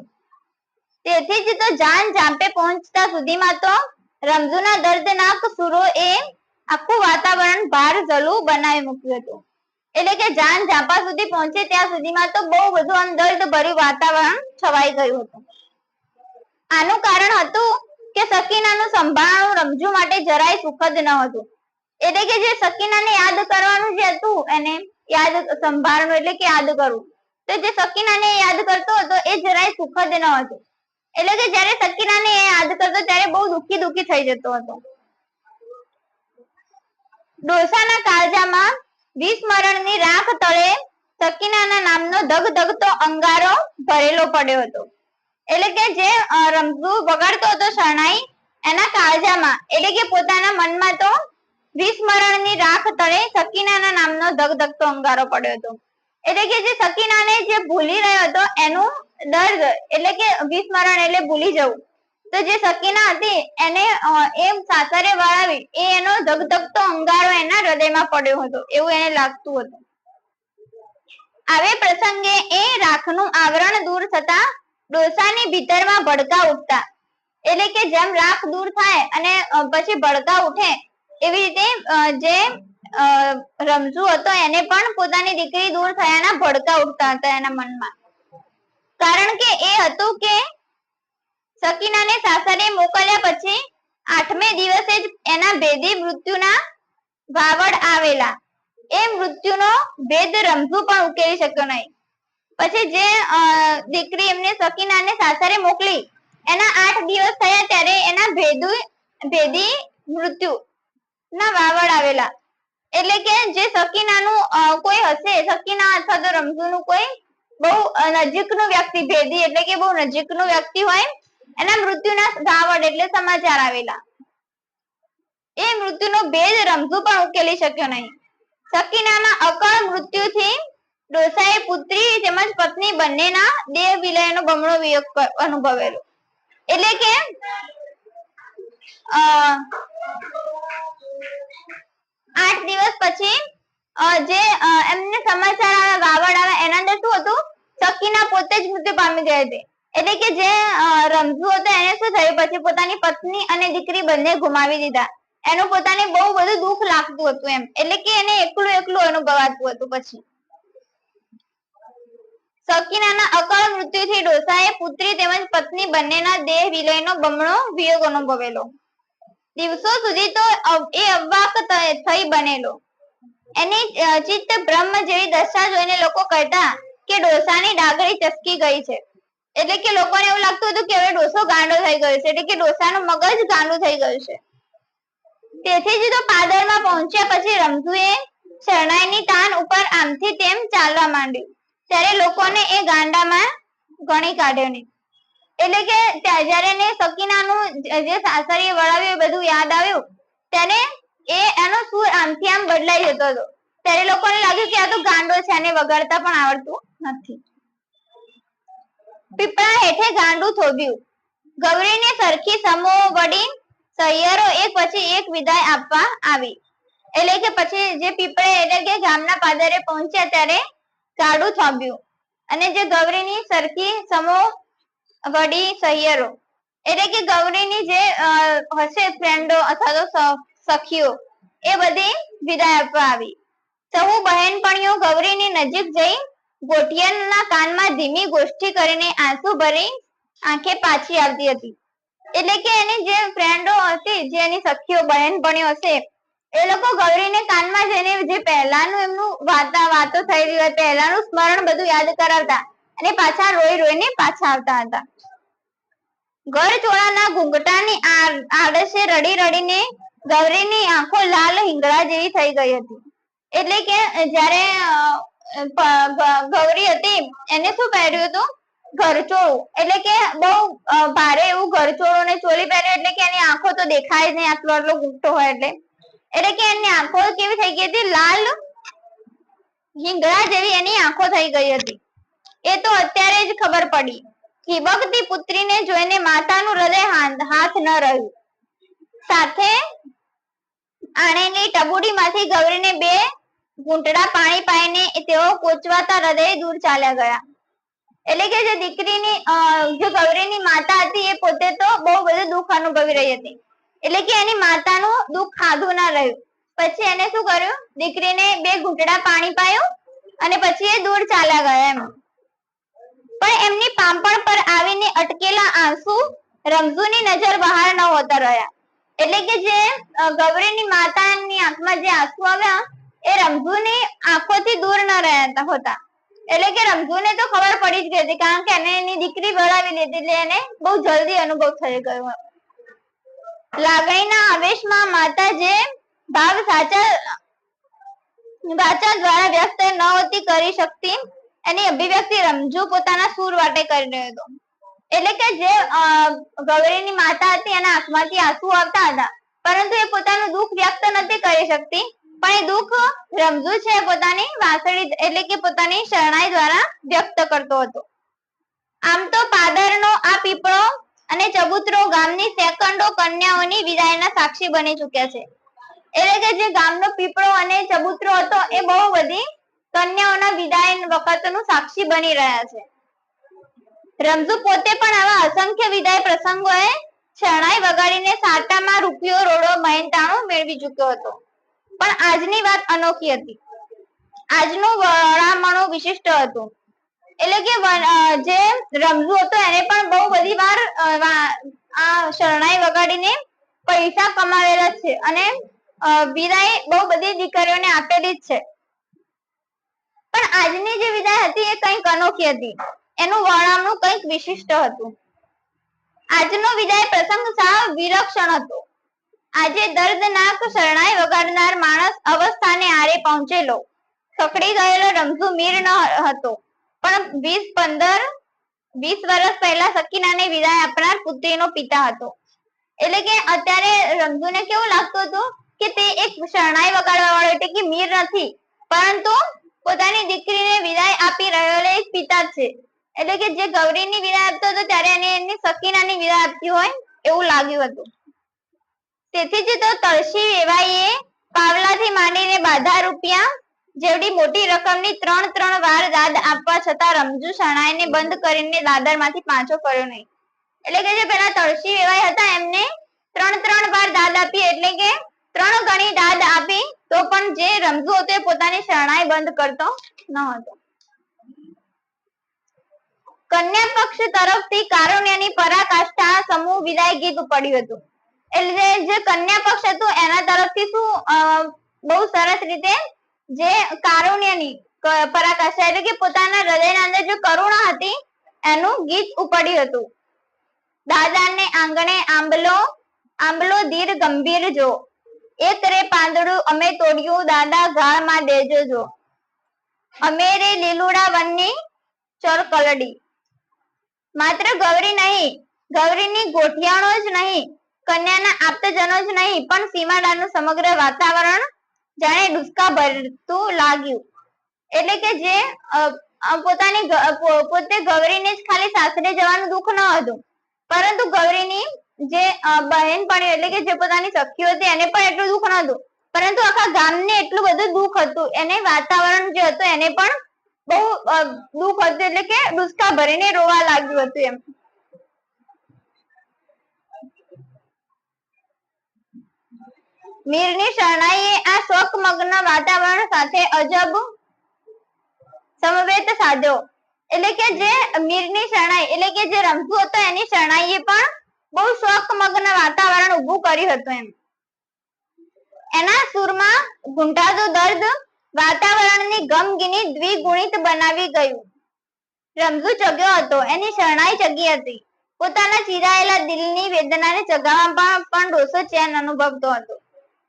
તેથી જ તો જાન જાપે પહોંચતા સુધીમાં તો રમઝુના દર્દનાક સુરો એ આખું વાતાવરણ ભાર ઝલું બનાવી મૂક્યું હતું. એટલે કે જાન જાપા સુધી પહોંચે ત્યાં સુધીમાં તો બહુ બધું આમ દર્દ ભર્યું વાતાવરણ છવાઈ ગયું હતું. આનું કારણ હતું કે સકીનાનું સંભાળણું રમઝુ માટે જરાય સુખદ ન હતું. એટલે કે જે સકીનાને યાદ કરવાનું જે હતું એને યાદ સંભાળવું એટલે કે યાદ કરવું, તો જે સકીનાને યાદ કરતો હતો એ જરાય સુખદ ન હતું. એટલે કે જ્યારે સકીનાને યાદ કરતો ત્યારે બહુ દુઃખી થઈ જતો હતો. ડોસાના કાળજામાં વિસ્મરણની રાખ તળે સકીનાના નામનો ધગધગતો અંગારો ભરેલો પડ્યો હતો. એટલે કે જે રમઝુ વગાડતો હતો શરણાઈ એના કાળજામાં એટલે કે પોતાના મનમાં તો વિસ્મરણની રાખ તળે સકીનાના નામનો ધગધગતો અંગારો પડ્યો હતો. એટલે કે જે સકીનાને જે ભૂલી રહ્યો હતો એનું દર્દ એટલે કે વિસ્મરણ એટલે ભૂલી જવું, તો જે સકીના હતી એને એમ સાસરે વળાવી એ એનો ધગધગતો અંગારો એના હૃદયમાં પડ્યો હતો એવું એને લાગતું હતું. આવે પ્રસંગે એ રાખનું આવરણ દૂર થતા ડોસાની ભીતરમાં ભડકા ઉઠતા. એટલે કે જેમ રાખ દૂર થાય અને પછી ભડકા ઉઠે એવી રીતે જે રમઝુ હતો એને પણ પોતાની દીકરી દૂર થયાના ભડકા ઉઠતા હતા એના મનમાં. કારણ કે એ હતું કે સકીનાને સાસરે મોકલ્યા પછી 8મે દિવસે જ એના ભેદી મૃત્યુના વાવડ આવેલા. એ મૃત્યુનો ભેદ રમઝુ પણ ઉકેલી શક્યો નહીં. પછી જે દીકરી એમને સકીનાને સાસરે મોકલી એના 8 દિવસ થયા ત્યારે એના ભેદી મૃત્યુ ના વાવડ આવેલા. એટલે કે જે સકીનાનું કોઈ હશે, સકીના અથવા તો રમઝુનું કોઈ બહુ નજીકનું વ્યક્તિ, ભેદી એટલે કે બહુ નજીકનું વ્યક્તિ હોય એના મૃત્યુના વાવડ એટલે સમાચાર આવેલા. એ મૃત્યુનો ભેદ રમઝુ પણ ઉકેલી શક્યો નહીં. સકીનાના અકાળ મૃત્યુથી ડોસાએ પુત્રી તેમજ પત્ની બંનેના દેહ વિલયનો બમણો વિયોગ અનુભવેલો. એટલે કે 8 દિવસ પછી જે એમને સમાચાર વાવડ આવે એના અંદર શું હતું, સકીના પોતે જ મૃત્યુ પામી ગઈ હતી. એટલે કે જે રમઝુ હતો એને શું થયું, પછી પોતાની પત્ની અને દીકરી બંને ગુમાવી દીધા. એનું પોતાને બહુ બધું દુઃખ લાગતું હતું એમ. એટલે કે એને એકલું અનુભવાતું હતું. પછી સકીનાના અકાળ મૃત્યુથી ડોસાએ પુત્રી તેમજ પત્ની બંનેના દેહ વિલયનો બમણો વિયોગ અનુભવેલો. દિવસો સુધી તો એ અવાક થઈ બનેલો. એની ચિત્ત બ્રહ્મ જેવી દશા જોઈને લોકો કહેતા કે ડોસાની ડાગરી ચસકી ગઈ છે. એટલે કે લોકોને એવું લાગતું હતું કે હવે ડોસો ગાંડો થઈ ગયો છે, એટલે કે ડોસાનું મગજ ગાંડું થઈ ગયું છે. તેથી જ તો પાદરમાં પહોંચ્યા પછી રમઝુએ શરણાઈની તાન ઉપર આમથી તેમ ચાલવા માંડ્યું ત્યારે લોકોને એ ગાંડામાં ગણી કાઢ્યો નહીં. એટલે કે જ્યારે એને સકીનાનું જે સાસરીએ વળાવ્યું એ બધું યાદ આવ્યું ત્યારે એનો સુર આમથી આમ બદલાઈ જતો હતો. ત્યારે લોકોને લાગ્યું કે આ તો ગાંડો છે, આને વગાડતા પણ આવડતું નથી. પીપળા હેઠે ગાંડું થોભ્યું. ગૌરીને સરખી સમો વળી સહિયરો એક પછી એક વિદાય આપવા આવી. એટલે કે પછી જે પીપળે એટલે કે ગામના પાદરે પહોંચ્યા ત્યારે ગાડું થોભ્યું અને જે ગૌરીની સરખી સમો વડી સહિયરો એટલે કે ગૌરીની જે હશે ફ્રેન્ડો અથવા તો સખીઓ એ બધી વિદાય આપવા આવી. સહુ બહેનપણીઓ ગૌરીની નજીક જઈ ગોઠિયનના કાનમાં ધીમી ગોષ્ઠી કરીને આંસુ ભરી આંખે પાછી આવતી હતી. એટલે કે એની જે ફ્રેન્ડો હતી, જે એની સખીઓ બહેનપણીઓ હશે એ લોકો ગૌરીને કાનમાં જઈને જે પહેલાનું એમનું વાતો થયેલી હોય પહેલાનું સ્મરણ બધું યાદ કરાવતા અને પાછા રોઈ રોઈને પાછા આવતા હતા. ઘરચોળાના ઘૂંઘટાની આડશે રડી રડીને ગૌરીની આંખો લાલ હિંગળા જેવી થઈ ગઈ હતી. એટલે કે જ્યારે ગૌરી હતી એને શું પહેર્યું હતું? ઘરચોળું. એટલે કે બહુ ભારે એવું ઘરચોળું ને ચોલી પહેર્યું એટલે કે એની આંખો તો દેખાય જ નહીં, આટલો આટલો ઘૂંઘટો હોય એટલે કે એની આંખો કેવી થઈ ગઈ હતી? લાલ હિંગળા જેવી એની આંખો થઈ ગઈ હતી. એ તો અત્યારે જ ખબર પડી. હિબકતી પુત્રીને જોઈને માતાનું હૃદય હાથ ન રહ્યું. સાથે આણેની ટબુડીમાંથી ગૌરીને 2 ઘૂંટડા પાણી પાઈને તેઓ કોચવાતા હૃદય દૂર ચાલ્યા ગયા. એટલે કે જે દીકરીની જે ગૌરીની માતા હતી એ પોતે તો બહુ બધું દુઃખ અનુભવી રહી હતી. એટલે કે એની માતાનું દુઃખ ખાધું ના રહ્યું. પછી એને શું કર્યું? દીકરીને 2 ઘૂંટડા પાણી પાયું અને પછી એ દૂર ચાલ્યા ગયા એમ. પણ એમની પાંપણ પર આવીને અટકેલા આંસુ રમઝુની નજર બહાર ન હોતા રહ્યા. એટલે કે જે ગૌરીની માતાની આંખમાં જે આંસુ આવ્યા એ રમઝુની આંખોથી દૂર ન રહ્યા હોતા. એટલે કે રમઝુને તો ખબર પડી જ ગઈ હતી, કારણ કે એને એની દીકરી બોલાવી લીધી એટલે એને બહુ જલ્દી અનુભવ થઈ ગયો. લાગણીના આવેશમાં માતા જે ભાવ સાચા દ્વારા વ્યક્ત નહોતી કરી શકતી એની અભિવ્યક્તિ રમઝુ પોતાના સૂર વાટે કરી રહ્યો હતો. એટલે કે જે ગૌરીની માતા હતી એના આંખમાંથી આંસુ આવતા હતા, પરંતુ એ પોતાનું દુઃખ વ્યક્ત નથી કરી શકતી, પણ એ દુઃખ રમઝુ છે પોતાની વાંસળી એટલે કે પોતાની શરણાઈ દ્વારા વ્યક્ત કરતો હતો. આમ તો પાદરનો આ પીપળો અને ચબુતરો ગામની સેંકડો કન્યાઓની વિદાયના સાક્ષી બની ચૂક્યા છે. એટલે કે જે ગામનો પીપળો અને ચબુતરો હતો એ બહુ બધી કન્યાઓના વિદાય વખતનું સાક્ષી બની રહ્યા છે. રમઝુ પોતે પણ આવા અસંખ્ય વિદાય પ્રસંગોએ શરણાઈ વગાડીને સાટામાં રૂપિયો રોડો મહેનતાણું મેળવી ચૂક્યો હતો. પણ આજની વાત અનોખી હતી. આજનું વળામણું વિશિષ્ટ હતું. એટલે કે જે રમઝુ હતો એને પણ બહુ બધી વાર આ શરણાઈ વગાડીને પૈસા કમાવેલા છે અને વિદાય બહુ બધી દીકરીઓને આપેલી જ છે. પણ આજની જે વિદાય હતી એ કંઈક અનોખી હતી. એનું વર્ણન કંઈક વિશિષ્ટ હતું. આજનો વિદાય પ્રસંગ સાવ વિલક્ષણ હતો. આજે દર્દનાક શરણાઈ વગાડનાર માણસ અવસ્થાને આરે પહોંચેલો સકડી ગયેલો રમઝુ મીર ન હતો, પણ 20 વર્ષ પહેલા સકીનાને વિદાય આપનાર પુત્રીનો પિતા હતો. એટલે કે અત્યારે રમઝુને કેવું લાગતું હતું કે તે એક શરણાઈ વગાડવા વાળો એટલે કે મીર નથી, પરંતુ પોતાની દીકરીને વિદાય આપી રહેલો એક પિતા છે. એટલે કે જે ગૌરીની વિદાય આપતો હતો ત્યારે એને એની સકીનાની વિદાય આપતી હોય એવું લાગ્યું હતું. તેથી જ તો તળશી વેવાઈએ પાવલાથી માંડીને બાધા રૂપિયા જેવડી મોટી રકમની 3 વાર દાદ આપવા છતાં રમઝુ શરણાઈને બંધ કરીને દાદરમાંથી પાછો કર્યો નહીં. એટલે કે જે પેલા તળશી વેવાઈ હતા એમને 3 વાર દાદ આપી, એટલે કે 3 ગણી દાદ આપી તો પણ જે રમઝુ હતો એ પોતાની શરણાઈ બંધ કરતો ન હતો. કન્યા પક્ષ તરફથી કારુણ્યની પરાકાષ્ઠા સમૂહ વિદાય ગીત પડ્યું હતું. એટલે જે કન્યા પક્ષ હતું એના તરફથી શું બહુ સરસ રીતે જે કારુણ્યની પરાકાષ્ઠા એટલે કે પોતાના હૃદયના અંદર જે કરુણા હતી એનું ગીત ઉપડ્યું હતું. દાદાને આંગણે આંબલો ધીર ગંભીર જો, એક રે પાંદડું અમે તોડ્યું દાદા ગાળમાં દેજો જો, અમે રે લીલુડા વનની ચર કલડી. માત્ર ગૌરી નહીં, ગૌરીની ગોઠિયાણો જ નહીં, કન્યાના આપતજનો જ નહીં, પણ સીમાડાનું સમગ્ર વાતાવરણ જાણે ડૂસકા ભરતું લાગ્યું. એટલે કે જે પોતે ગૌરીને જ ખાલી સાસરે જવાનું દુઃખ ન હતું, પરંતુ ગૌરીની જે બહેન પણ એટલે કે જે પોતાની સખીઓ હતી એને પણ એટલું દુઃખ નતું, પરંતુ આખા ગામને એટલું બધું દુઃખ હતું. એને વાતાવરણ જે હતું એને પણ બહુ દુઃખ હતું, એટલે કે ડૂસકા ભરીને રોવા લાગ્યું હતું એમ. મીરની શરણાઈએ આ શોકમગ્ન વાતાવરણ સાથે અજબ સમવેત સાધ્યો. એટલે કે જે મીરની શરણાઈ એટલે કે જે રમઝુ હતો એની શરણાઈએ પણ બહુ શોકમગ્ન વાતાવરણ ઉભું કર્યું હતું એમ. એના સૂરમાં ઘૂંટાતું દર્દ વાતાવરણની ગમગીની દ્વિગુણિત બનાવી ગયું. રમઝુ ચગ્યો હતો, એની શરણાઈ ચગી હતી. પોતાના ચીરાયેલા દિલની વેદનાને ચગાવવામાં પણ ડોસો ચેન અનુભવતો હતો.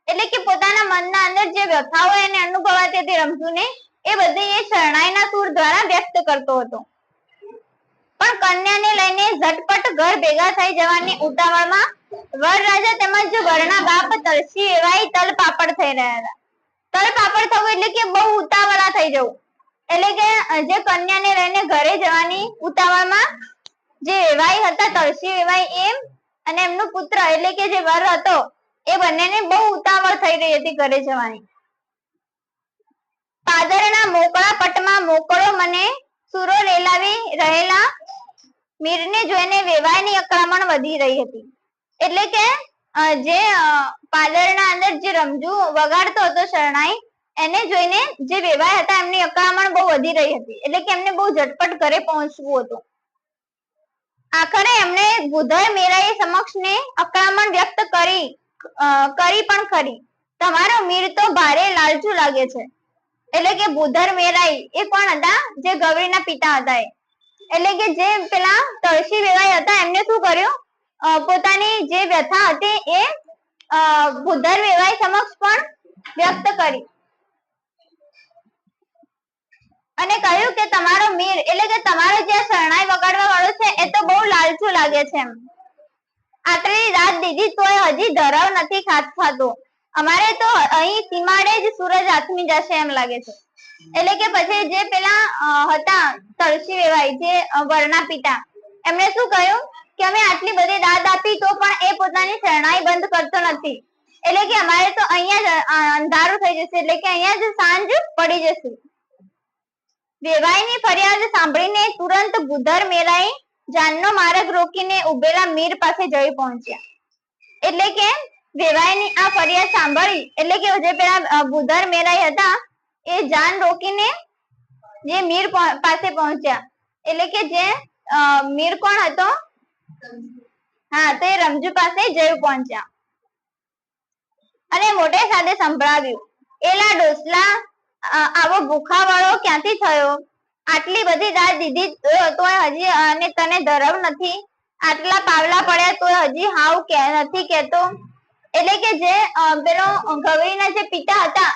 એટલે કે પોતાના મનના અંદર જે વ્યથાઓ એને અનુભવાતી હતી રમઝુને, એ બધી એ શરણાઈના સૂર દ્વારા વ્યક્ત કરતો હતો. પણ કન્યાને લઈને ઝટપટ ઘર ભેગા થઈ જવાની ઉતાવળમાં વરરાજા તેમજ વરના બાપ તરસી એવાય તલપાપડ થઈ રહ્યા હતા. તલપાપડ થવું એટલે કે બહુ ઉતાવળા થઈ જવું, એટલે કે જે કન્યાને લઈને ઘરે જવાની ઉતાવળમાં જે વેવાઈ હતા, તરસી વેવાઈ એમ અને એમનો પુત્ર એટલે કે જે વર હતો એ બંનેને બહુ ઉતાવળ થઈ રહી હતી ઘરે જવાની. પાદરના મોકળા પટમાં મોકળો મને સુરો રેલાવી રહેલા મીરને જોઈને વેવાઈની અકળામણ વધી રહી હતી. એટલે કે જે પાદરના અંદર જે રમઝુ વગાડતો હતો શરણાઈ, એને જોઈને જે વેવાઈ હતા એમની અકળામણ બહુ વધી રહી હતી. એટલે કે એમને બહુ ઝટપટ ઘરે પહોંચવું હતું. આખરે એમણે બુધર મેરાઈ સમક્ષ ને અકળામણ વ્યક્ત કરી પણ ખરી. તમારો મીર તો ભારે લાલચુ લાગે છે. એટલે કે બુધર મેરાઈ એ કોણ હતા? જે ગૌરીના પિતા હતા. એટલે કે જે પેલા તળસી વેવાઈ હતા એમને શું કર્યું, પોતાની જે વ્યથા હતી એ બુધર વેવાઈ સમક્ષ પણ વ્યક્ત કરી અને કહ્યું કે તમારો મીર એટલે કે તમારો જે શરણાઈ વગાડવા વાળો છે એ તો બહુ લાલચુ લાગે છે. આટલી રાત દીધી તોય હજી ધરાવ નથી ખાતો. અમારે તો અહીં સીમાડે જ સૂરજ આથમી જશે એમ લાગે છે. એટલે કે પછી જે પેલા હતા તળસી વેવાઈ, જે વરના પિતા, એમને શું કહ્યું કે અમે આટલી બધી દાદ આપી તો પણ એ પોતાની શરણાઈ બંધ કરતો નથી. એટલે કે અમારે તો અહીંયા જ અંધારું થઈ જશે, એટલે કે અહીંયા જ સાંજ પડી જશે. વેવાઈની ફરિયાદ સાંભળીને તુરંત બુધર મેરાઈ જાનનો માર્ગ રોકીને ઉભેલા મીર પાસે જઈ પહોંચ્યા. એટલે કે વેવાઈની આ ફરિયાદ સાંભળી એટલે કે જે પેલા બુધર મેરાઈ હતા એ જાન રોકીને જે મીર પાસે પહોંચ્યા. એટલે કે જે મીર કોણ હતો? હા, તો એ રમઝુ પાસે જઈ પહોંચ્યા અને મોટે સાથે સંભળાવ્યું, એલા ડોસલા, આવો ભૂખા વાળો ક્યાંથી થયો? આટલી બધી દાદ દીધી તોય હજી અને તને ધરવ નથી? આટલા પાવલા પડ્યા તોય હજી હાવ નથી કેતો? એટલે કે જે પેલો ગૌરીના જે પિતા હતા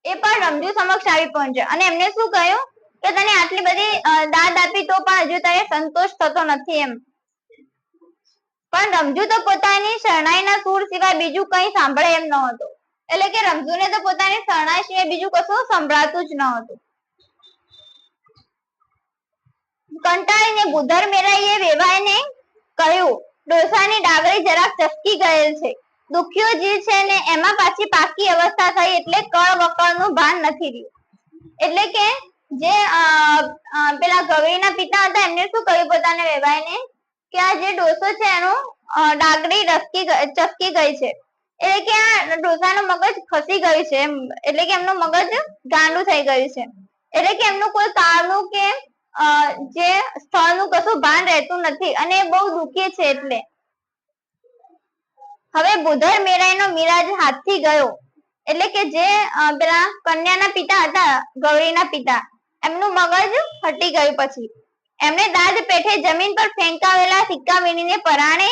એ પણ રમઝુ સમક્ષ આવી પહોંચ્યા અને એમને શું કહ્યું કે તને આટલી બધી દાદ આપી તો પણ હજુ તને સંતોષ થતો નથી એમ. પણ રમઝુ તો પોતાની શરણાઈના સૂર સિવાય બીજું કંઈ સાંભળે એમ ન હતો. એટલે કે રમઝુને તો પોતાની શરણાઈ સિવાય બીજું કશું સંભળાતું જ ન હતું. કંટાળીને બુધર મેરાઈએ વેવાઈને કહ્યું, ડોસાની ડાગરી જરાક ચસકી ગયેલ છે. દુખ્યો જીવ છે ને એમાં પાછી પાકી અવસ્થા થઈ એટલે કળ વકળનું ભાન નથી રહ્યું. એટલે કે જે પેલા ગૌરીના પિતા હતા એમને શું કહ્યું પોતાના વેવાઈને કે આ જે ડોસો છે એનો ડાગરી ચસકી ગઈ છે. એટલે કે આ ડોસાનું મગજ ખસી ગયું છે એમ. એટલે કે એમનું મગજ ગાંડું થઈ ગયું છે. એટલે કે એમનું કોઈ કાળનું કે જે સ્થળનું કશું ભાન રહેતું નથી અને બહુ દુખી છે. એટલે હવે બુધર મેરાઈનો મિરાજ હાથથી ગયો. એટલે કે જે પેલા કન્યાના પિતા હતા, ગૌરીના પિતા, એમનું મગજ હટી ગયું. પછી એમણે દાદ પેઠે જમીન પર ફેંકાવેલા સિક્કા વીણીને પરાણે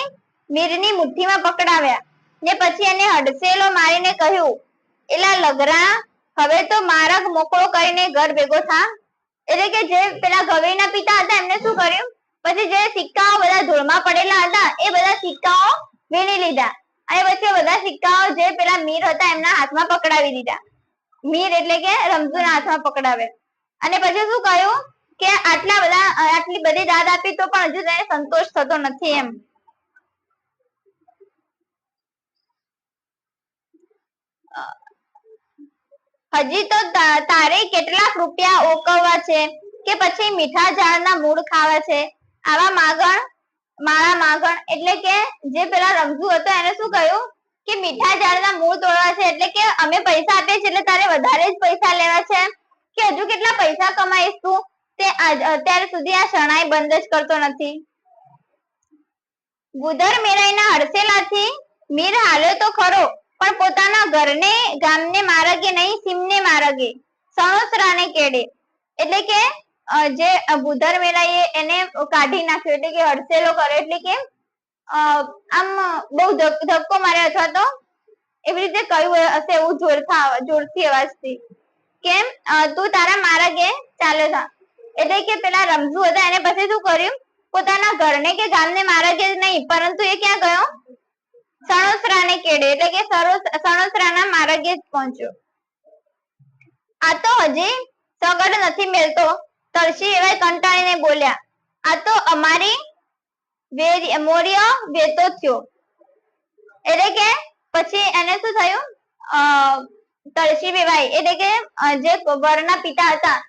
મીરની મુઠ્ઠીમાં પકડાવ્યા ને પછી એને હડસેલો મારીને કહ્યું, એલા લગરા, હવે તો માર્ગ મોકળો કરીને ઘર ભેગો થા. એટલે કે જે પેલા ગૌરીના પિતા હતા એમને શું કર્યું, પછી જે સિક્કાઓ બધા ધૂળમાં પડેલા હતા એ બધા સિક્કાઓ વીણી લીધા અને પછી બધા સિક્કાઓ જે પેલા મીર હતા એમના હાથમાં પકડાવી દીધા. મીર એટલે કે રમઝુના હાથમાં પકડાવે અને પછી શું કહ્યું કે આટલી બધી દાદ આપી તો પણ હજુ તેને સંતોષ થતો નથી એમ. હજી તો તારે કેટલાક રૂપિયા ઓકવવા છે કે પછી મીઠા ઝાડના મૂળ ખાવા છે? આવા માળા માગણ. એટલે કે જે પેલા રમઝુ હતો એને શું કહ્યું કે મીઠા ઝાડના મૂળ તોડવા છે, એટલે કે અમે પૈસા આપીએ છીએ એટલે તારે વધારે જ પૈસા લેવા છે કે હજુ કેટલા પૈસા કમાઈશ તું? તે અત્યાર સુધી આ શરણાઈ બંધ જ કરતો નથી. બુધર મેરાઈના હડસેલાથી મીર હાલ્યો તો ખરો પણ પોતાના ઘરને ગામને માર્ગે નહીં સીમને માર્ગે સણોસરાને કેડે. એટલે કે જે ભૂધર મેલાએ એને કાઢી નાખ્યો, એટલે કે હડસેલો કર્યો, એટલે કે આમ બહુ ધક્કો માર્યો અથવા તો એવી રીતે કહ્યું હશે એવું જોરથી અવાજથી, કેમ તું તારા માર્ગે ચાલે થા. એટલે કે પેલા રમઝુ હતા એને પછી શું કર્યું, પોતાના ઘરને કે ગામને માર્ગે નહીં પરંતુ એ ક્યાં ગયો, સણોસરાને કેડે, એટલે કે સણોસરાના માર્ગે જ પહોંચ્યો. આ તો હજી સગડ નથી મેલતો, તળસી એવા કંટાળીને બોલ્યા, આ તો અમારી મોરિયો વેતો થયો. એટલે કે પછી એને શું થયું, તળસી વેવાય એટલે કે જે વરના પિતા હતા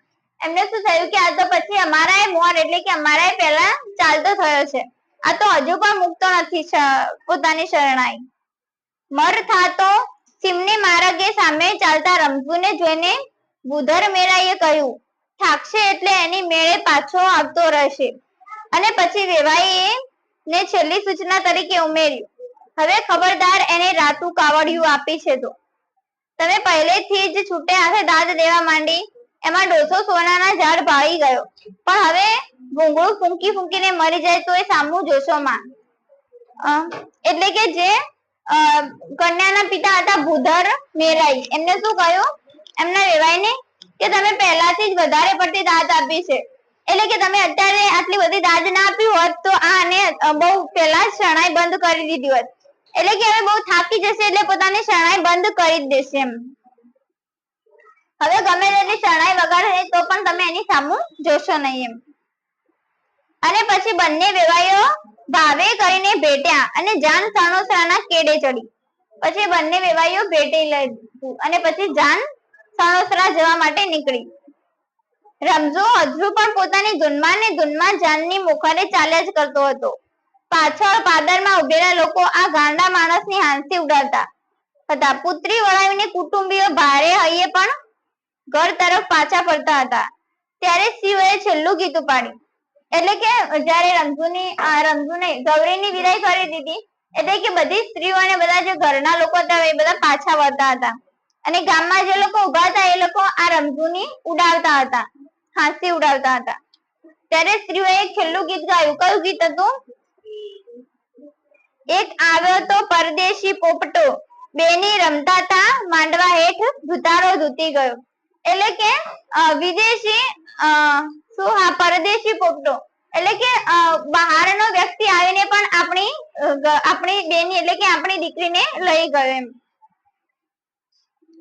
એમને શું થયું કે આ તો પછી અમારા મોર એટલે કે અમારા પહેલા ચાલતો થયો છે, આ તો હજુ પણ મુકતો નથી પોતાની શરણાઈ. મર થાતો સીમની માર્ગે સામે ચાલતા રમઝુને જોઈને ભૂધર મેળાએ કહ્યું, થાકશે એટલે એની મેળે પાછો આવતો રહેશે. અને પછી વેવાઈએ ને છેલ્લી સૂચના તરીકે ઉમેર્યું, હવે ખબરદાર એને રાતું કાવડિયું આપી છે તો તમે પહેલેથી જ છૂટે હાથે દાદ દેવા માંડી, એમાં ડોસો સોનાના ઝાડ ભાળી ગયો, પણ હવે ભૂંગળું ફૂંકી ફૂંકીને મરી જાય તો એ સામું જોશો માં. એટલે કે જે કન્યાના પિતા હતા ભૂધર મેરાઈ, એમને શું કહ્યું એમના વેવાઈને કે તમે પહેલાથી જ વધારે પડતી દાદ આપી છે, એટલે કે તમે અત્યારે આટલી બધી દાદ ના આપી હોત તો આને બહુ પહેલા જ શરણાઈ બંધ કરી દીધી હોત. એટલે કે હવે બહુ થાકી જશે એટલે પોતાની શરણાઈ બંધ કરી જ દેશે એમ. હવે ગમે તેટલી શરણાઈ વગાડે તો પણ તમે એની સામું જોશો નહીં એમ. અને પછી બંને વેવાઈઓ ભાવે કરીને ભેટ્યા અને જાન સણોસરાના કેડે ચડી. પછી બંને વેવાઈઓ ભેટી લીધું અને પછી જાન સણોસરા જવા માટે નીકળી. રમઝો હજુ પણ પોતાની ધૂનમાં જાનની મુખારે ચાલ્યા જ કરતો હતો. પાછળ પાદરમાં ઉભેલા લોકો આ ગાંડા માણસની હાંસી ઉડાડતા હતા. પુત્રી વળાવીને કુટુંબીઓ ભારે હૈયે પણ ઘર તરફ પાછા ફરતા હતા. ત્યારે શિવએ છેલ્લું ગીત પાડ્યું. એટલે કે જયારે રમઝુને ગૌરીની વિદાય કરી દીધી, એટલે કે બધી સ્ત્રીઓ અને બધા જે ઘરના લોકો હતા એ બધા પાછા વળતા હતા અને ગામમાં જે લોકો ઉભા હતા એ લોકો આ રમઝુની ઉડાવતા હતા, હાંસી ઉડાવતા હતા. ત્યારે સ્ત્રીઓએ છેલ્લું ગીત ગાયું. કયું ગીત હતું? એક આવ્યો તો પરદેશી પોપટો, બેની રમતા તા માંડવા હેઠ ધુતારો ધૂતી ગયો. એટલે કે વિદેશી પરદેશી પોપટો એટલે કે બહારનો વ્યક્તિ આવીને પણ આપણી બેની એટલે કે આપણી દીકરીને લઈ ગયો એમ.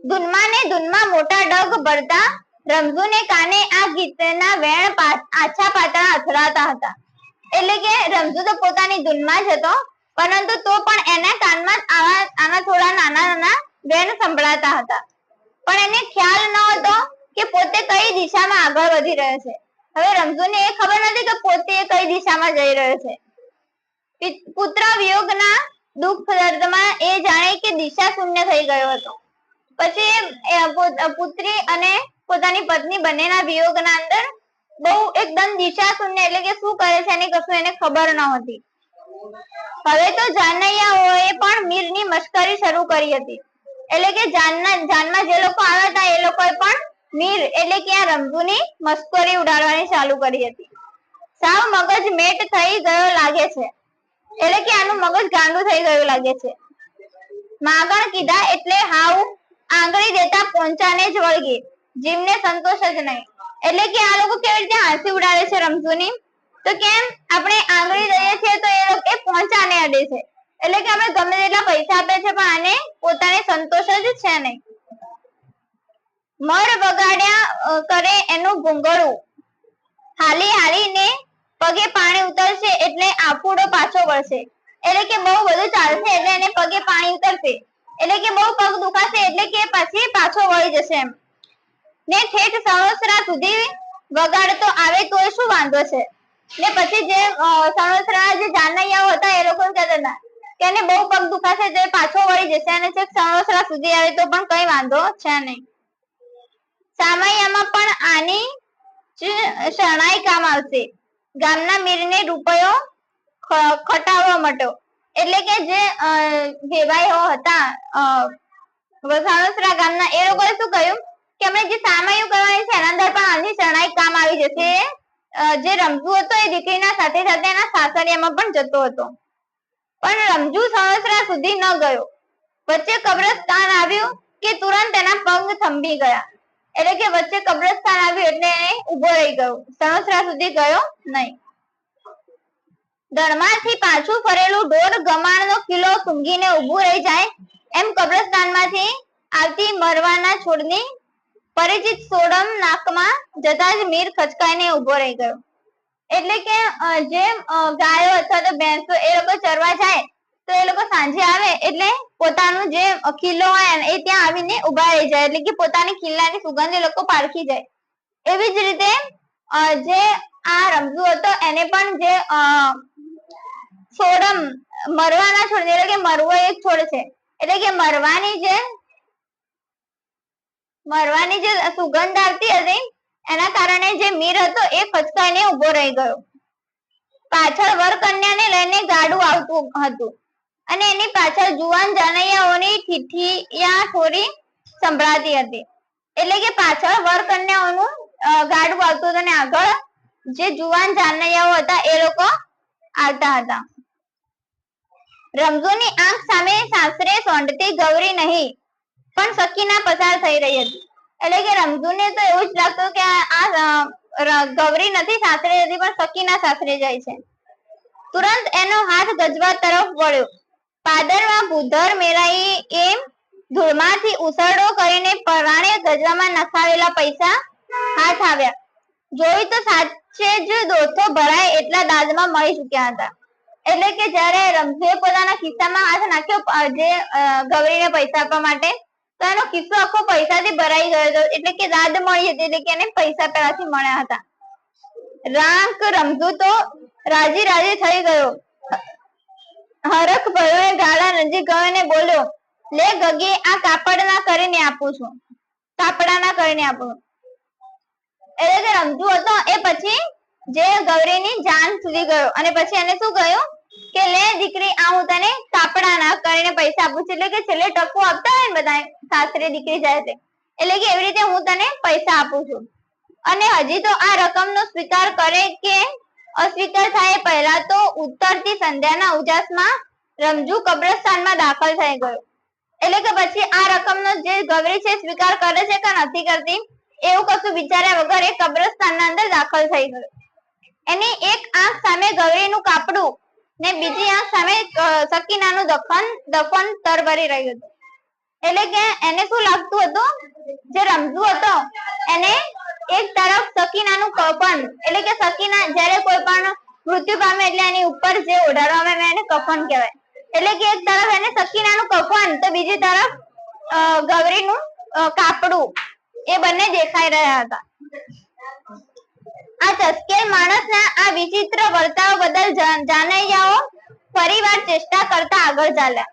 ધૂનમાં મોટા ડગ ભરતા રમઝુને કાને આ ગીતના વેણ આછા પાતળા અથડાતા હતા. એટલે કે રમઝુ તો પોતાની ધૂનમાં જ હતો, પરંતુ તો પણ એના કાનમાં આના થોડા નાના નાના વેણ સંભળાતા હતા. પણ એને ખ્યાલ ન હતો કે પોતે કઈ દિશામાં આગળ વધી રહ્યો છે. હવે રમઝુને એ ખબર નથી કે પોતે કઈ દિશામાં જઈ રહ્યો છે. પુત્ર વિયોગના દુઃખ દર્દમાં એ જાણે કે દિશા શૂન્ય થઈ ગયો હતો. પછી પુત્રી અને પોતાની પત્ની બંનેના વિયોગના અંદર બહુ એકદમ દિશા શૂન્ય એટલે કે શું કરે છે એની કશું એને ખબર ન હતી. હવે તો જાનૈયાઓએ પણ મીરની મશ્કરી શરૂ કરી હતી. એટલે કે જાનમાં જે લોકો આવ્યા હતા એ લોકોએ પણ મીર એટલે કે આ રમઝુની મશ્કરી ઉડાડવાની ચાલુ કરી હતી. સાવ મગજ મેટ થઈ ગયો લાગે છે, એટલે કે આનું મગજ ગાંડું થઈ ગયું લાગે છે. માગણ કીધા એટલે હાવ આંગળી દેતા પોંચાને જ વળગે, જીમને સંતોષ જ નહીં. એટલે કે આ લોકો કેવી રીતે હાંસી ઉડાડે છે રમઝુની, તો કેમ આપણે આંગળી દઈએ છીએ તો એ પોંચાને અડે છે. એટલે કે આપણે ગમે તેટલા પૈસા આપે છે પણ આને પોતાને સંતોષ જ છે નહીં. મર વગાડ્યા કરે એનું ભૂંગળું, હાલીને પગે પાણી ઉતરશે એટલે આફુડો પાછો વળશે. એટલે કે બહુ બધું ચાલશે એટલે એને પગે પાણી ઉતરશે, એટલે કે બહુ પગ દુખાશે એટલે કે પછી પાછો વળી જશે એમ. ને ઠેઠ સણોસરા સુધી વગાડતો આવે તો શું વાંધો છે. ને પછી જે સણોસરા જે જાનૈયાઓ હતા એ લોકો કહેતા હતા કે એને બહુ પગ દુખાશે તો પાછો વળી જશે અને છેક સણોસરા સુધી આવે તો પણ કઈ વાંધો છે નહીં. સામૈયામાં પણ આની શરણાઈ કામ આવશે. ગામના મીરને રૂપિયો ખટાવવા મટો. એટલે કે જે વેવાઈઓ હતા સણોસરા ગામના એ લોકોએ શું કહ્યું કે અમે જે સામૈયું કરવાની છે એના અંદર પણ આની શરણાઈ કામ આવી જશે. જે રમઝુ હતો એ દીકરીના સાથે સાથે એના સાસરિયામાં પણ જતો હતો, પણ રમઝુ સણોસરા સુધી ન ગયો. વચ્ચે કબ્રસ્તાન આવ્યું કે તુરંત એના પગ થંભી ગયા. એટલે કે વચ્ચે કબ્રસ્તાન આવ્યું એટલે એને ઉભો રહી ગયો, સણોસરા સુધી ગયો નહીં. દળમાંથી પાછું ફરેલું ઢોર ગમાણનો કિલ્લો સૂંઘીને ઉભું રહી જાય એમ કબ્રસ્તાનમાંથી આવતી મરવાના છોડની પરિચિત સોડમ નાકમાં જતા જ મીર ખચકાઈને ઉભો રહી ગયો. એટલે કે જે ગાયો અથવા તો ભેંસો એ લોકો ચરવા જાય તો એ લોકો સાંજે આવે એટલે પોતાનું જે કિલ્લો હોય એ ત્યાં આવીને ઉભા રહી જાય, એટલે કે પોતાની કિલ્લાની સુગંધ એ લોકો પારખી જાય. એવી જ રીતે જે આ રમઝુ હતો એને પણ જે સોડમ મરવાના છોડ, એટલે કે મરવો એક છોડ છે, એટલે કે મરવાની જે સુગંધ આવતી હતી એના કારણે જે મીર હતો એ ખચકાઈને ઉભો રહી ગયો. પાછળ વર કન્યાને લઈને ગાડું આવતું હતું અને એની પાછળ જુવાન જાનૈયાઓની ઠીઠીયા ઠોરી સંભળાતી હતી. એટલે કે પાછળ વર કન્યાઓનું ગાડું આવતું હતું અને આગળ જે જુવાન જાનૈયાઓ હતા એ લોકો આવતા હતા. રમઝુની આંખ સામે સાસરે સોંઢતી ગૌરી નહીં પણ સકીના પસાર થઈ રહી હતી. એટલે કે રમઝુને તો એવું જ લાગતું કે આ ગૌરી નથી સાસરે જતી પણ સકીના સાસરે જાય છે. તુરંત એનો હાથ ગજવા તરફ વળ્યો. પાદરમાં ભૂધર મેરાઈ એ ધૂળમાંથી ઉસરડો કરીને પરાણે ગજવામાં નખાવેલા પૈસા હાથ આવ્યા. જોઈ તો સાચે જ દોથો ભરાય એટલા દાદમાં મળી ચૂક્યા હતા. એટલે કે જયારે રમઝુએ પોતાના ખિસ્સામાં હાથ નાખ્યો જે ગૌરીને પૈસા આપવા માટે, તો એનો ખિસ્સો આખો પૈસાથી ભરાઈ ગયો હતો. એટલે કે દાદ મળી હતી, એટલે કે એને પૈસા પેલાથી મળ્યા હતા. રાંક રમઝુ તો રાજી રાજી થઈ ગયો. હરખ ભયો ગાળા નજીક ગયો ને બોલ્યો, લે ગગી આ કાપડના કરીને આપું છું. એટલે કે રમઝુ હતો એ પછી જે ગૌરીની જાન સુધી ગયો અને પછી એને શું કહ્યું કે લે દીકરી આ હું તને કાપડાના કરીને પૈસા આપું છું. એટલે કે છેલ્લે ટકો આપતા હોય ને બધા સાસરે દીકરી જાય છે, એટલે કે એવી રીતે હું તને પૈસા આપું છું. અને હજી તો આ રકમનો સ્વીકાર કરે કે અસ્વીકાર થાય પહેલા તો ઉત્તરથી સંધ્યાના ઉજાસમાં રમઝુ કબ્રસ્તાનમાં દાખલ થઈ ગયો. એટલે કે પછી આ રકમનો જે ગૌરી છે સ્વીકાર કરે છે કે નથી કરતી એવું કશું વિચાર્યા વગર એ કબ્રસ્તાનના અંદર દાખલ થઈ ગયો. એની એક આંખ સામે ગૌરીનું કાપડું ને બીજી આંખ સામે સકીનાનું દફન તરવરી રહ્યું હતું. એટલે કે એને શું લાગતું હતું, જે રમઝુ હતો એને એક તરફ સકીનાનું કફન, એટલે કે સકીના જ્યારે કોઈ પણ મૃત્યુ પામે એટલે એની ઉપર જે ઓઢાડવામાં આવે એને કફન કહેવાય. એટલે કે એક તરફ એને સકીનાનું કફન તો બીજી તરફ ગૌરીનું કાપડું, એ બંને દેખાઈ રહ્યા હતા. આ ચસકેલ માણસના આ વિચિત્ર વર્તાવ બદલ જાનૈયાઓ ફરીવાર ચેષ્ટા કરતા આગળ ચાલ્યા.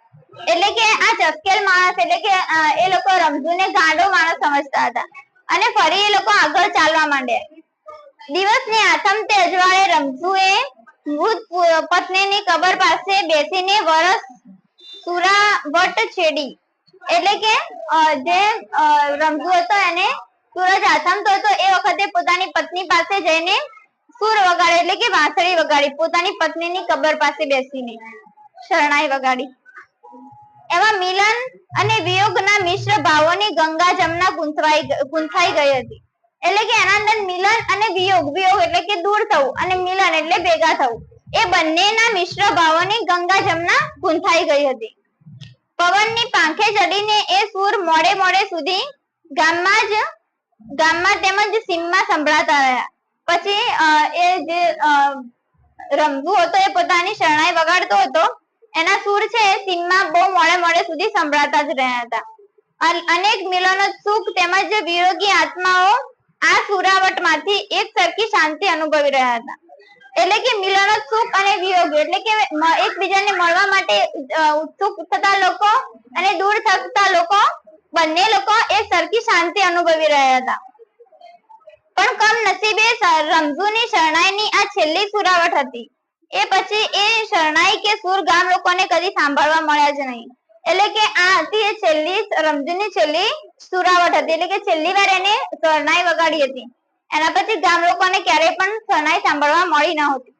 એટલે કે આ ચસકેલ માણસ એટલે કે એ લોકો રમઝુને ગાંડો માણસ સમજતા હતા અને ફરી એ લોકો આગળ ચાલવા માંડ્યા. દિવસની આથમતે અજવાળે રમઝુએ મૃત પત્નીની કબર પાસે બેસીને વરસ સુરાવટ છેડી. એટલે કે જે રમઝુ હતો એને સૂરજ આથમતો હતો એ વખતે પોતાની પત્ની પાસે જઈને સુર વગાડે, એટલે કે વાંસળી વગાડી, પોતાની પત્નીની કબર પાસે બેસીને શરણાઈ વગાડી. એમાં મિલન અને વિયોગના મિશ્ર ભાવોની ગંગા જમના ગૂંથાઈ ગઈ હતી. એટલે કે એના અંદર મિલન અને વિયોગ એટલે કે દૂર થવું અને મિલન એટલે ભેગા થવું, એ બંનેના મિશ્ર ભાવોની ગંગા જમના ગૂંથાઈ ગઈ હતી. પવનની પાંખે ચડીને એ સૂર મોડે મોડે સુધી ગામમાં તેમજ સીમમાં સંભળાતા રહ્યા. પછી એ જે રમઝુ હતો એ પોતાની શરણાઈ વગાડતો હતો, એના સૂર છે સીમમાં બહુ મોડે મોડે સુધી સંભળાતા જ રહ્યા હતા. અનેક મિલનો સુખ તેમજ વિયોગી આત્માઓ આ સુરાવટમાંથી એક સરખી શાંતિ અનુભવી રહ્યા હતા. એટલે કે મિલનો સુખ અને વિયોગ એટલે કે એકબીજાને મળવા માટે ઉત્સુક થતા લોકો અને દૂર થતા લોકો, બંને લોકો એક સરખી શાંતિ અનુભવી રહ્યા હતા. પણ કમનસીબે રમઝુની શરણાઈની આ છેલ્લી સુરાવટ હતી. એ પછી એ શરણાઈ કે સુર ગામ લોકોને કદી સાંભળવા મળ્યા જ નહીં. એટલે કે આ હતી એ છેલ્લી રમઝાનની છેલ્લી સુરાવટ હતી, એટલે કે છેલ્લી વાર એને શરણાઈ વગાડી હતી. એના પછી ગામ લોકોને ક્યારેય પણ શરણાઈ સાંભળવા મળી ન હતી.